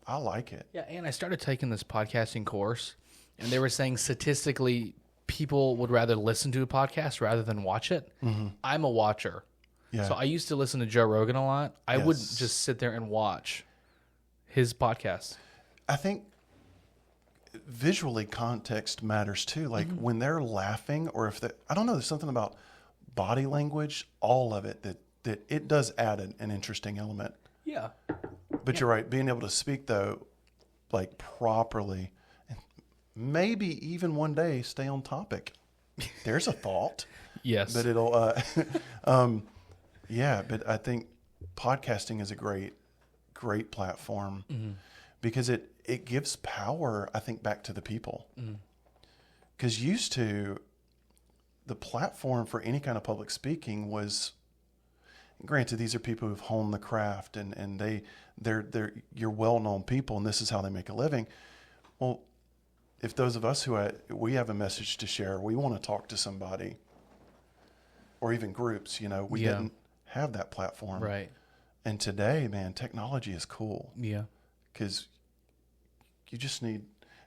I like it. Yeah, and I started taking this podcasting course, and they were saying statistically people would rather listen to a podcast rather than watch it. Mm-hmm. I'm a watcher. Yeah. So I used to listen to Joe Rogan a lot. I would just sit there and watch his podcast. I think visually context matters too. Like when they're laughing or if I don't know, there's something about body language, all of it, that it does add an interesting element. Yeah. But you're right. Being able to speak though, like properly, maybe even one day stay on topic. There's a thought. Yes. But it'll, but I think podcasting is a great platform because it gives power, I think, back to the people. Because used to, the platform for any kind of public speaking was granted, these are people who've honed the craft and they're you're well-known people and this is how they make a living. Well, if those of us we have a message to share, we want to talk to somebody or even groups, we didn't have that platform. Right. And today, man, technology is cool. Yeah. Because you just need,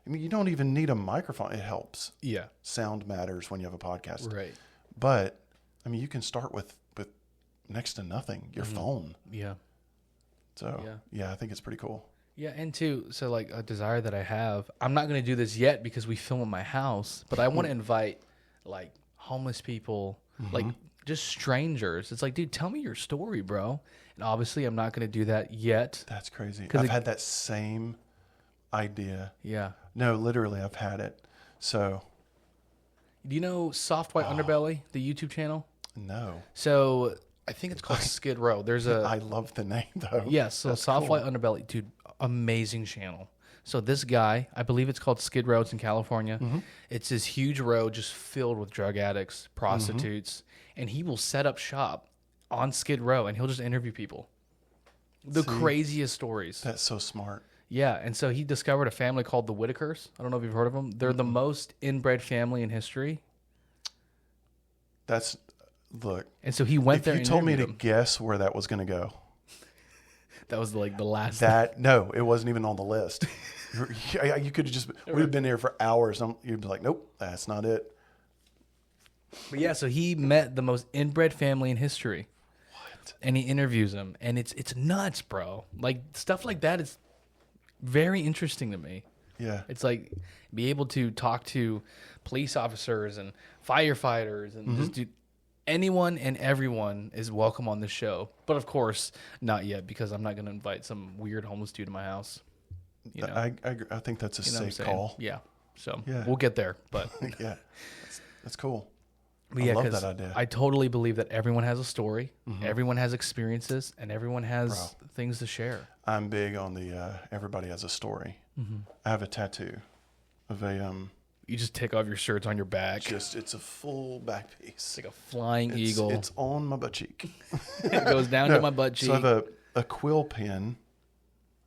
you don't even need a microphone. It helps. Yeah. Sound matters when you have a podcast. Right. But, you can start with next to nothing, your phone. Yeah. So, I think it's pretty cool. Yeah, and too, so like a desire that I have, I'm not going to do this yet because we film at my house, but I want to invite like homeless people, like just strangers. It's like, dude, tell me your story, bro. And obviously I'm not going to do that yet. That's crazy. I've had that same idea. Yeah. No, literally I've had it. So. Do you know Soft White Underbelly, the YouTube channel? No. So I think it's called Skid Row. I love the name though. Yeah, so that's Soft White Underbelly, dude, amazing channel. So this guy, I believe it's called Skid Row. It's in California. It's this huge road just filled with drug addicts, prostitutes, and he will set up shop on Skid Row and he'll just interview people. The craziest stories. That's so smart. Yeah, and so he discovered a family called the Whitakers. I don't know if you've heard of them. They're the most inbred family in history. Look. And so he went there. If you told me to guess where that was going to go. That was like the last. No, it wasn't even on the list. You could have we'd have been there for hours. You'd be like, nope, that's not it. But yeah, so he met the most inbred family in history. What? And he interviews them, and it's nuts, bro. Like stuff like that is very interesting to me. Yeah. It's like be able to talk to police officers and firefighters and just do. Anyone and everyone is welcome on this show. But of course, not yet, because I'm not going to invite some weird homeless dude to my house. I think that's a safe call. Yeah. So we'll get there. But yeah, that's cool. But I love that idea. I totally believe that everyone has a story, everyone has experiences, and everyone has things to share. I'm big on the everybody has a story. I have a tattoo of a... You just take off your shirts on your back. It's a full back piece. It's like a flying eagle. It's on my butt cheek. It goes down to my butt cheek. So I have a quill pen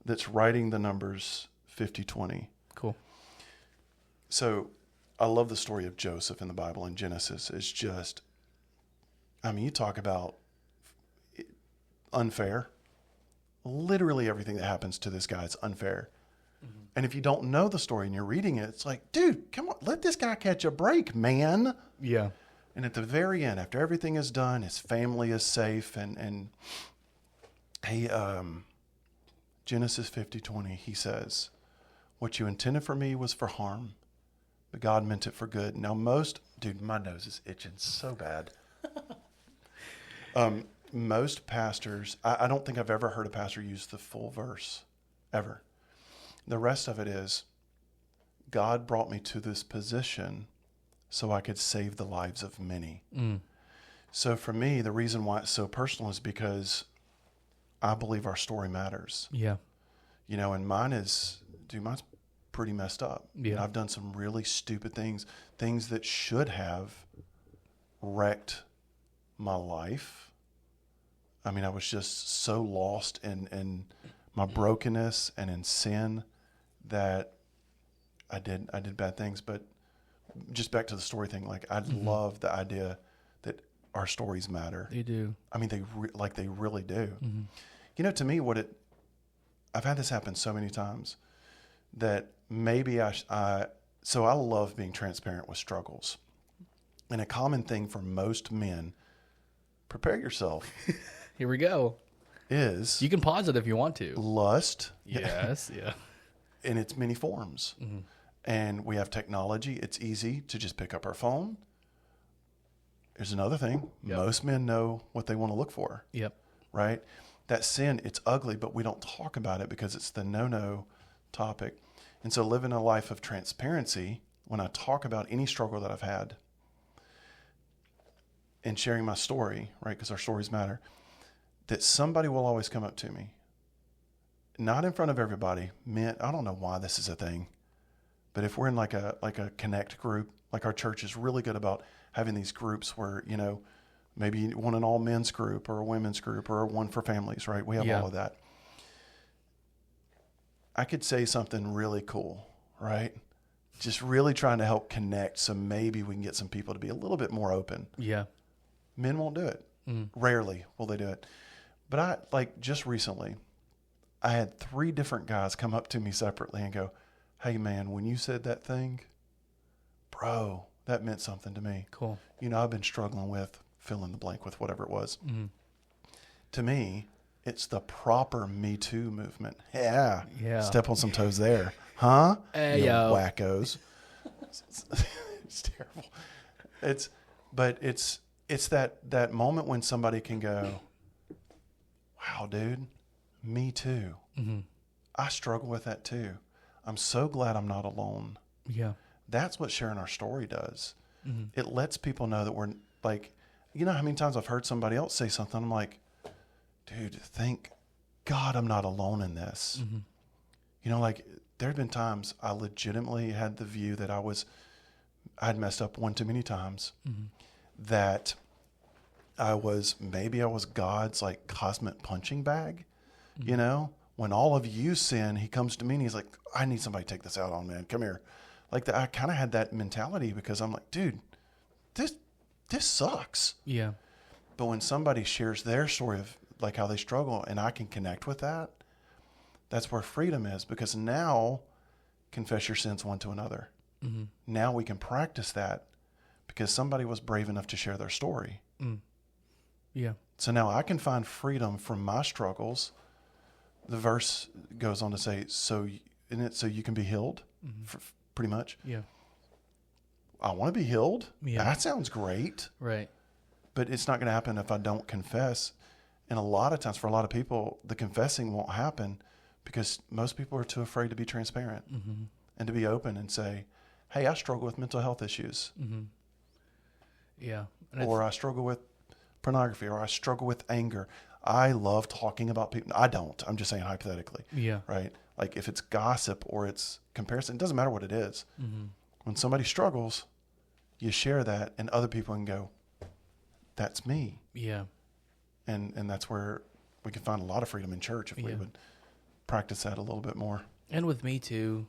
that's writing the numbers 50-20. Cool. So I love the story of Joseph in the Bible in Genesis. It's just, you talk about unfair. Literally everything that happens to this guy is unfair. And if you don't know the story and you're reading it, it's like, dude, come on, let this guy catch a break, man. Yeah. And at the very end, after everything is done, his family is safe, and he, Genesis 50:20, he says, what you intended for me was for harm, but God meant it for good. Now dude, my nose is itching so bad. Most pastors, I don't think I've ever heard a pastor use the full verse, ever. The rest of it is, God brought me to this position so I could save the lives of many. So for me, the reason why it's so personal is because I believe our story matters. Yeah. And mine's pretty messed up. Yeah. I've done some really stupid things that should have wrecked my life. I was just so lost in my brokenness and in sin that I did bad things. But just back to the story thing, like I love the idea that our stories matter. They do. they really do. To me, I've had this happen so many times that maybe so I love being transparent with struggles. And a common thing for most men, prepare yourself. Here we go. Is you can pause it if you want to. Lust. Yes. Yeah. In its many forms. And we have technology. It's easy to just pick up our phone. There's another thing. Yep. Most men know what they want to look for. Yep. Right? That sin, it's ugly, but we don't talk about it because it's the no-no topic. And so living a life of transparency, when I talk about any struggle that I've had and sharing my story, right, because our stories matter, that somebody will always come up to me. Not in front of everybody. Men, I don't know why this is a thing, but if we're in like a connect group, like our church is really good about having these groups where, Maybe you want an all men's group or a women's group or one for families, right? We have all of that. I could say something really cool, right? Just really trying to help connect so maybe we can get some people to be a little bit more open. Yeah. Men won't do it. Rarely will they do it. But just recently, I had 3 different guys come up to me separately and go, hey man, when you said that thing, bro, that meant something to me. Cool. I've been struggling with fill in the blank with whatever it was. To me, it's the proper Me Too movement. Yeah. Step on some toes there. Huh? Hey, you yo. wackos. It's terrible. It's that moment when somebody can go, wow, dude, me too. I struggle with that too. I'm so glad I'm not alone. Yeah. That's what sharing our story does. It lets people know that we're like, how many times I've heard somebody else say something, I'm like, dude, thank God I'm not alone in this. There have been times I legitimately had the view that I'd messed up one too many times, that maybe I was God's cosmic punching bag. When all of you sin, he comes to me and he's like, I need somebody to take this out on, man. Come here. I kind of had that mentality because I'm like, dude, this sucks. Yeah. But when somebody shares their story of how they struggle and I can connect with that, that's where freedom is, because now confess your sins one to another. Now we can practice that because somebody was brave enough to share their story. Yeah. So now I can find freedom from my struggles. The verse goes on to say, so you can be healed, pretty much. Yeah. I want to be healed. Yeah. That sounds great. Right. But it's not going to happen if I don't confess. And a lot of times for a lot of people, the confessing won't happen because most people are too afraid to be transparent and to be open and say, hey, I struggle with mental health issues. Yeah. Or I struggle with pornography, or I struggle with anger. I love talking about people. I don't. I'm just saying hypothetically. Yeah. Right? If it's gossip or it's comparison, it doesn't matter what it is. When somebody struggles, you share that and other people can go, that's me. Yeah. And that's where we can find a lot of freedom in church if we would practice that a little bit more. And with me too,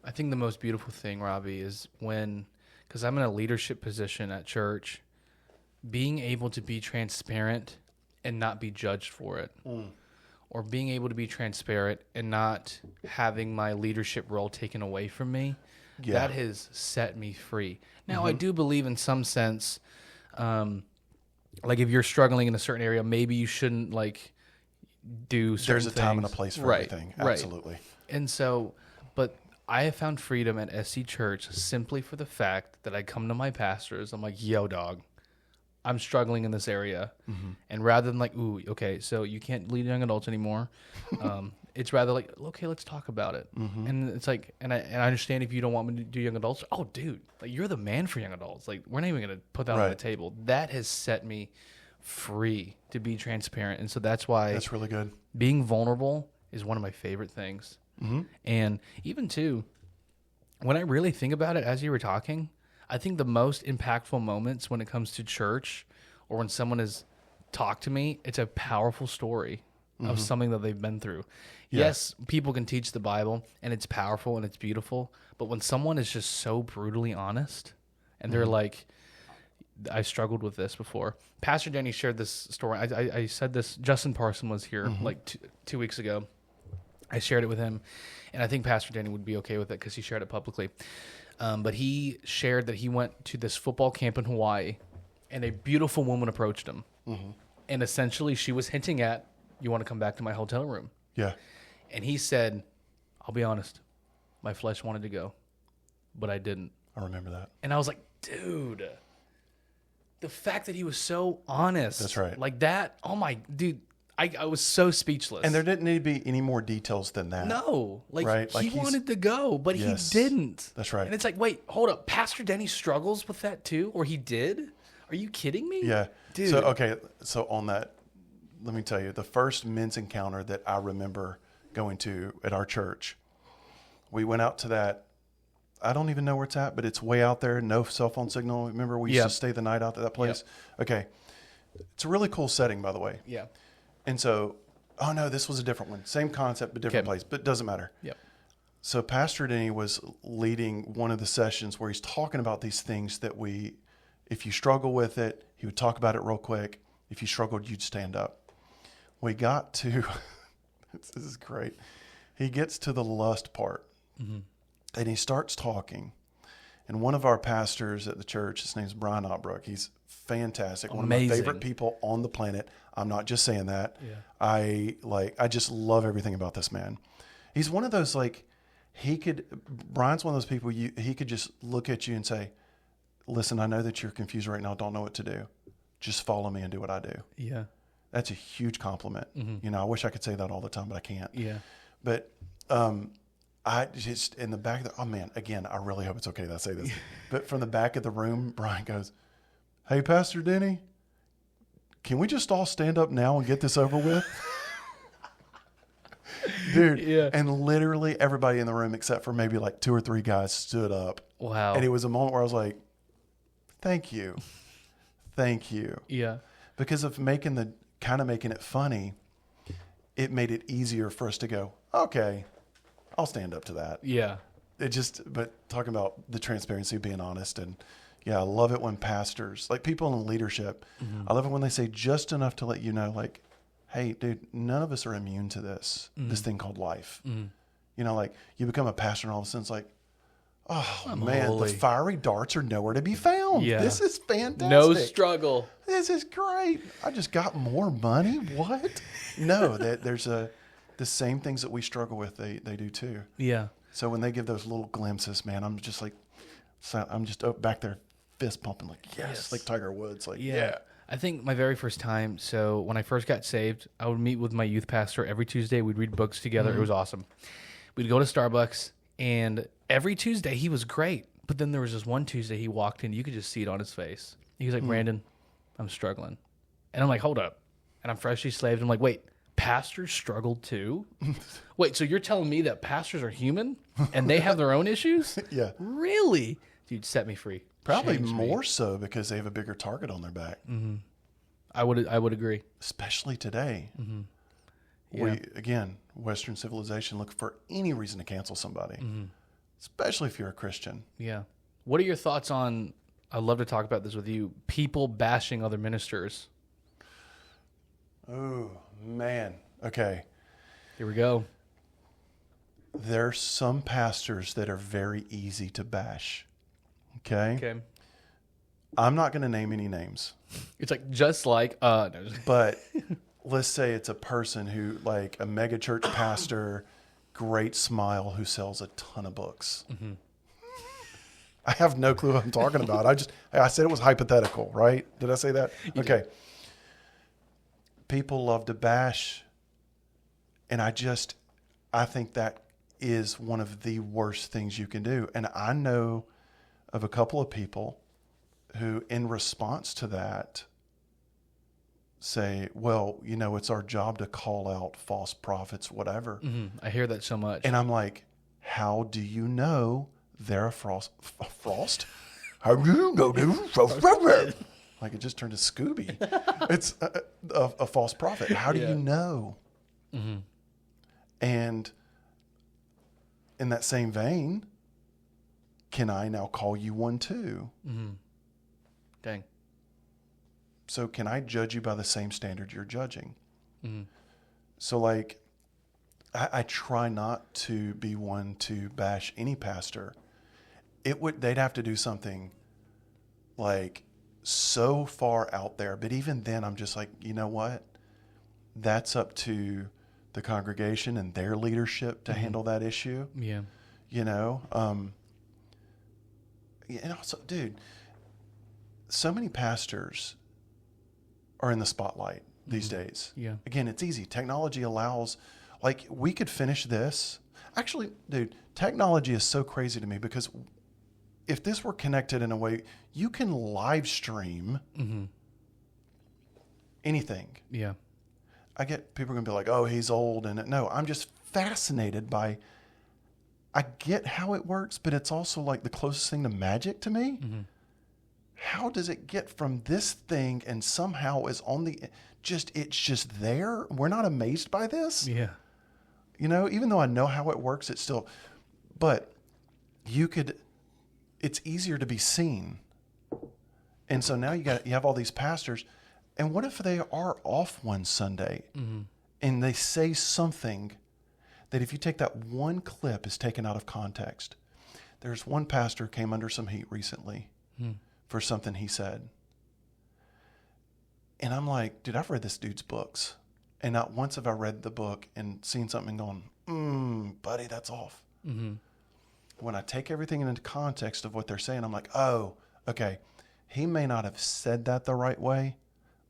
I think the most beautiful thing, Robbie, is because I'm in a leadership position at church, being able to be transparent and not be judged for it. Or being able to be transparent and not having my leadership role taken away from me. Yeah. That has set me free. Now, I do believe in some sense, if you're struggling in a certain area, maybe you shouldn't do certain There's a things. time and a place for everything. Absolutely. Right. And so, but I have found freedom at SC Church simply for the fact that I come to my pastors. I'm like, yo, dog, I'm struggling in this area. And rather than ooh, okay, so you can't lead young adults anymore. It's rather okay, let's talk about it. And it's and I understand if you don't want me to do young adults. Oh, dude, you're the man for young adults. We're not even going to put that on the table. That has set me free to be transparent. And so that's why that's really good. Being vulnerable is one of my favorite things. And even too, when I really think about it, as you were talking, I think the most impactful moments when it comes to church or when someone has talked to me, it's a powerful story of something that they've been through. Yeah. Yes, people can teach the Bible and it's powerful and it's beautiful, but when someone is just so brutally honest and they're like, I struggled with this before. Pastor Danny shared this story. I said this, Justin Parson was here 2 weeks ago. I shared it with him, and I think Pastor Danny would be okay with it because he shared it publicly. But he shared that he went to this football camp in Hawaii, and a beautiful woman approached him. And essentially she was hinting at, you want to come back to my hotel room? Yeah. And he said, I'll be honest, my flesh wanted to go, but I didn't. I remember that. And I was like, dude, the fact that he was so honest. That's right. Like that, oh my, dude, I was so speechless. And there didn't need to be any more details than that. No. Right? He wanted to go, but he didn't. That's right. And it's wait, hold up. Pastor Denny struggles with that too? Or he did? Are you kidding me? Yeah. Dude. So on that, let me tell you, the first men's encounter that I remember going to at our church, we went out to that, I don't even know where it's at, but it's way out there, no cell phone signal. Remember we used to stay the night out at that place? Yep. Okay. It's a really cool setting, by the way. Yeah. And so, oh no, this was a different one. Same concept, but different place, but it doesn't matter. Yep. So Pastor Denny was leading one of the sessions where he's talking about these things that if you struggle with it, he would talk about it real quick. If you struggled, you'd stand up. We got to, this is great. He gets to the lust part and he starts talking. And one of our pastors at the church, his name's Brian Otbrook. He's fantastic. Amazing. One of my favorite people on the planet. I'm not just saying that. Yeah. I just love everything about this man. He's one of those, Brian's one of those people he could just look at you and say, listen, I know that you're confused right now. Don't know what to do. Just follow me and do what I do. Yeah. That's a huge compliment. You know, I wish I could say that all the time, but I can't. Yeah. But, I just, in the back of again, I really hope it's okay that I say this, but from the back of the room, Brian goes, hey, Pastor Denny, can we just all stand up now and get this over with? Dude. Yeah. And literally everybody in the room, except for maybe 2 or 3 guys, stood up. Wow. And it was a moment where I was like, thank you. Thank you. Yeah. Because of making it funny, it made it easier for us to go, okay, I'll stand up to that. Yeah. But talking about the transparency of being honest, and yeah, I love it when pastors, people in leadership, I love it when they say just enough to let you know, hey, dude, none of us are immune to this thing called life. You know, you become a pastor and all of a sudden it's like, oh man, holy. The fiery darts are nowhere to be found. Yeah. This is fantastic. No struggle. This is great. I just got more money. What? No, there's the same things that we struggle with, they do too. Yeah. So when they give those little glimpses, man, I'm just back there fist pumping yes, like Tiger Woods. Yeah. I think my very first time, so when I first got saved, I would meet with my youth pastor every Tuesday. We'd read books together. It was awesome. We'd go to Starbucks, and every Tuesday he was great. But then there was this one Tuesday he walked in, you could just see it on his face. He was like, Brandon, I'm struggling. And I'm like, hold up. And I'm freshly slaved. I'm like, wait, pastors struggle too? Wait, so you're telling me that pastors are human and they have their own issues? Yeah. Really? Dude, set me free. Probably more so because they have a bigger target on their back. I would agree. Especially today. Yeah. We, again, Western civilization look for any reason to cancel somebody. Especially if you're a Christian. Yeah. What are your thoughts on, I'd love to talk about this with you, people bashing other ministers? Oh, man. Okay. Here we go. There's some pastors that are very easy to bash. Okay. I'm not going to name any names. It's no. But let's say it's a person who, a mega church pastor, great smile, who sells a ton of books. I have no clue what I'm talking about. I said it was hypothetical, right? Did I say that? Okay. People love to bash. And I think that is one of the worst things you can do. And I know of a couple of people who, in response to that, say, well, it's our job to call out false prophets, whatever. I hear that so much. And I'm like, how do you know they're a frost? How do you know they're a frost? It just turned to Scooby. It's a false prophet. How do you know? And in that same vein, can I now call you one too? Dang. So can I judge you by the same standard you're judging? So I try not to be one to bash any pastor. They'd have to do something so far out there. But even then I'm just like, you know what? That's up to the congregation and their leadership to handle that issue. Yeah. And also, dude, so many pastors are in the spotlight these days. Yeah. Again, it's easy. Technology allows, we could finish this. Actually, dude, technology is so crazy to me because if this were connected in a way, you can live stream anything. Yeah. I get people are going to be like, oh, he's old. And no, I'm just fascinated by, I get how it works, but it's also the closest thing to magic to me. how does it get from this thing and somehow is on the it's just there? We're not amazed by this. Yeah. You know, even though I know how it works, it's still, but it's easier to be seen. And so now you have all these pastors, and what if they are off one Sunday and they say something that if you take that one clip is taken out of context? There's one pastor came under some heat recently for something he said. And I'm like, dude, I've read this dude's books. And not once have I read the book and seen something and gone, buddy, that's off. Mm-hmm. When I take everything into context of what they're saying, I'm like, oh, okay. He may not have said that the right way,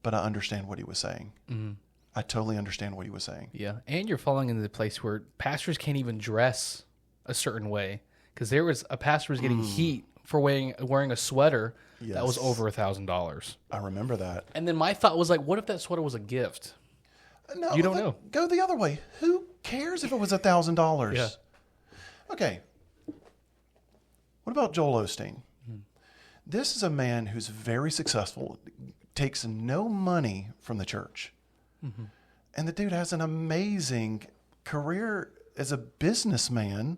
but I understand what he was saying. Mm-hmm. I totally understand what he was saying. Yeah. And you're falling into the place where pastors can't even dress a certain way. Because there was a pastor was getting heat for wearing a sweater that was over $1,000. I remember that. And then my thought was like, what if that sweater was a gift? No, you don't know. Go the other way. Who cares if it was $1,000? Yeah. Okay. What about Joel Osteen? This is a man who's very successful, takes no money from the church. Mm-hmm. And the dude has an amazing career as a businessman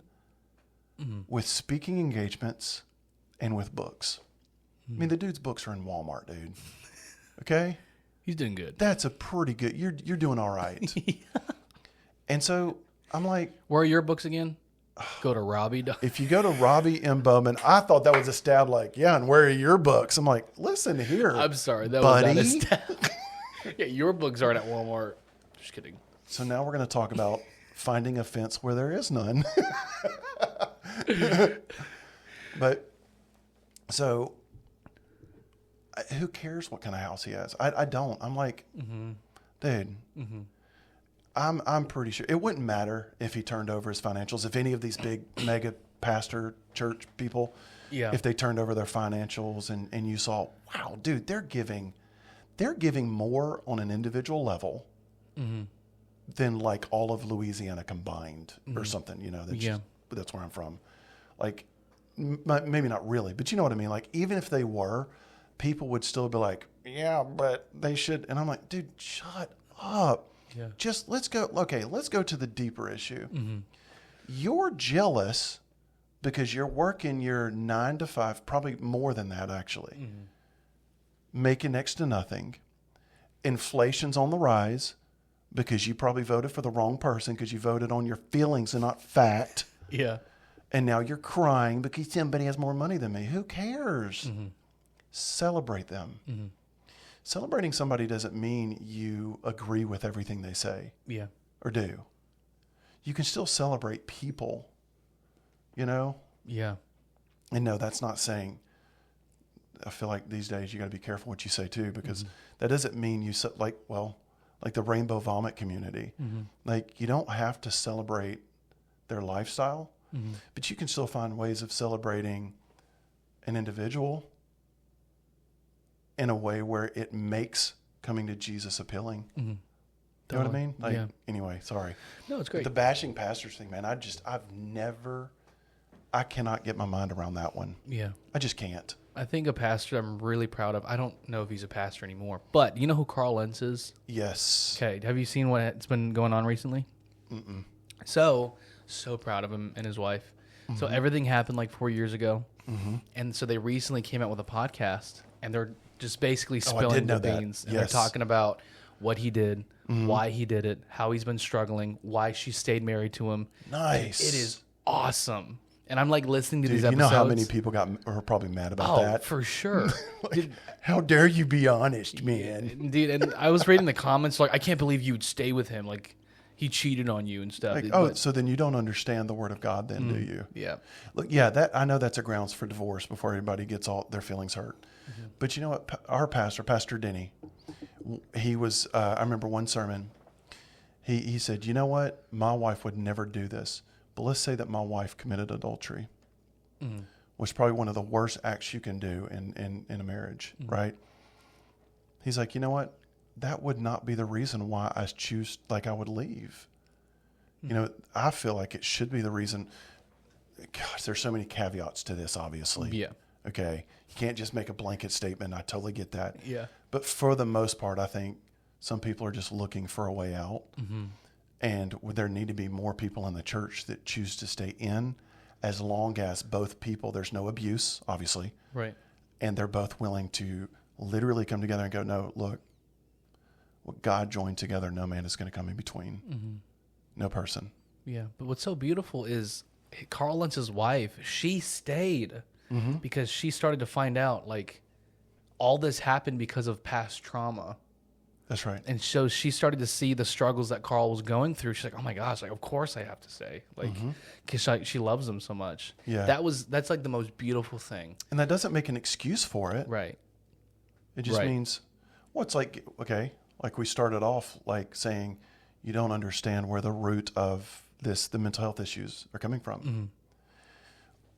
with speaking engagements and with books. I mean, the dude's books are in Walmart, dude. Okay? He's doing good. That's a pretty good, you're doing all right. Yeah. And so I'm like, where are your books again? Go to Robbie. If you go to Robbie M. Bowman, I thought that was a stab like, yeah, and where are your books? I'm like, listen here. I'm sorry. That buddy. was not a stab. Yeah, your books aren't at Walmart. Just kidding. So now we're going to talk about finding a fence where there is none. But so who cares what kind of house he has? I don't. I'm like, dude, I'm pretty sure it wouldn't matter if he turned over his financials. If any of these big mega pastor church people, if they turned over their financials and you saw, wow, dude, they're giving more on an individual level than like all of Louisiana combined or something, you know, that's where I'm from. Like, maybe not really, but you know what I mean? Like, even if they were, people would still be like, yeah, but they should. And I'm like, dude, shut up. Yeah. Just let's go to the deeper issue. Mm-hmm. You're jealous because you're working your 9 to 5, probably more than that actually, making next to nothing. Inflation's on the rise because you probably voted for the wrong person because you voted on your feelings and not fact. Yeah. And now you're crying because somebody has more money than me. Who cares? Mm-hmm. Celebrate them. Mm-hmm. Celebrating somebody doesn't mean you agree with everything they say. Yeah. Or do. You can still celebrate people, you know? Yeah. And no, that's not saying, I feel like these days you got to be careful what you say too, because that doesn't mean you, like the Rainbow Vomit community. Mm-hmm. Like, you don't have to celebrate their lifestyle, but you can still find ways of celebrating an individual in a way where it makes coming to Jesus appealing. Mm-hmm. You know what I mean? Like, anyway, sorry. No, it's great. But the bashing pastors thing, man, I cannot get my mind around that one. Yeah. I just can't. I think a pastor I'm really proud of, I don't know if he's a pastor anymore, but you know who Carl Lentz is? Yes. Okay. Have you seen what's been going on recently? Mm-mm. So proud of him and his wife. Mm-hmm. So everything happened like 4 years ago. Mm-hmm. And so they recently came out with a podcast, and they're just basically spilling the beans. And they're talking about what he did, why he did it, how he's been struggling, why she stayed married to him. Nice. And it is awesome. And I'm like listening to these episodes. You know how many people are probably mad about that? Oh, for sure. Like, how dare you be honest, man? Dude, and I was reading the comments like, I can't believe you would stay with him. Like, he cheated on you and stuff. Like, so then you don't understand the Word of God then, do you? Yeah. Look, I know that's a grounds for divorce before everybody gets all their feelings hurt. Mm-hmm. But you know what? Our pastor, Pastor Denny, he was, I remember one sermon, he said, you know what? My wife would never do this. But let's say that my wife committed adultery, which is probably one of the worst acts you can do in a marriage, right? He's like, you know what? That would not be the reason why I choose, like I would leave. You know, I feel like it should be the reason. Gosh, there's so many caveats to this, obviously. Yeah. Okay. You can't just make a blanket statement. I totally get that. Yeah. But for the most part, I think some people are just looking for a way out. Mm-hmm. And there need to be more people in the church that choose to stay in, as long as both people, there's no abuse, obviously. Right. And they're both willing to literally come together and go, no, look, what God joined together, no man is going to come in between. Mm-hmm. No person. Yeah. But what's so beautiful is Carl Lynch's wife, she stayed because she started to find out, like, all this happened because of past trauma. That's right. And so she started to see the struggles that Carl was going through. She's like, oh my gosh, like, of course I have to stay. Like, because she loves him so much. Yeah. That's like the most beautiful thing. And that doesn't make an excuse for it. Right. It just means, well, it's like, okay, like we started off like saying, you don't understand where the root of the mental health issues are coming from. Mm-hmm.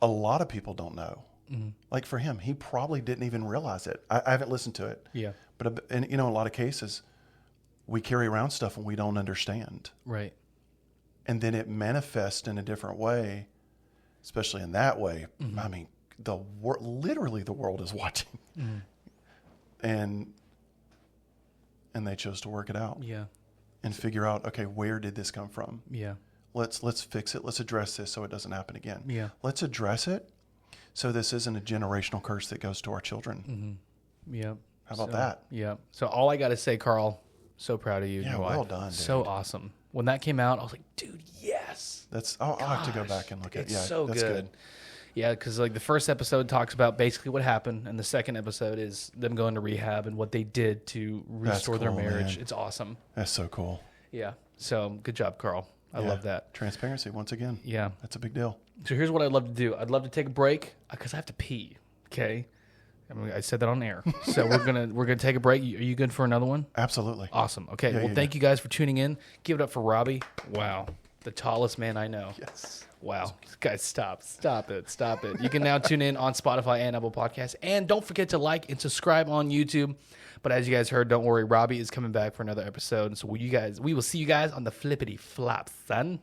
A lot of people don't know. Mm-hmm. Like for him, he probably didn't even realize it. I haven't listened to it. Yeah. But in a lot of cases, we carry around stuff and we don't understand. Right. And then it manifests in a different way, especially in that way. Mm-hmm. I mean, literally the world is watching. Mm-hmm. And they chose to work it out. Yeah. And figure out, okay, where did this come from? Yeah. Let's fix it. Let's address this so it doesn't happen again. Yeah. Let's address it so this isn't a generational curse that goes to our children. Mm-hmm. Yeah. How about that? Yeah. So all I got to say, Carl, so proud of you. Yeah, well done, dude. So awesome. When that came out, I was like, dude, yes. I'll have to go back and look at it. Yeah, so that's good. Yeah, because like the first episode talks about basically what happened, and the second episode is them going to rehab and what they did to restore their marriage. Man. It's awesome. That's so cool. Yeah. So good job, Carl. I love that. Transparency, once again. Yeah. That's a big deal. So here's what I'd love to do. I'd love to take a break because I have to pee. Okay. I mean, I said that on air. So we're gonna take a break. Are you good for another one? Absolutely. Awesome. Okay. Thank you guys for tuning in. Give it up for Robbie. Wow. The tallest man I know. Yes. Wow. Guys, stop it. You can now tune in on Spotify and Apple Podcasts. And don't forget to like and subscribe on YouTube. But as you guys heard, don't worry, Robbie is coming back for another episode. So we will see you guys on the flippity flop, son.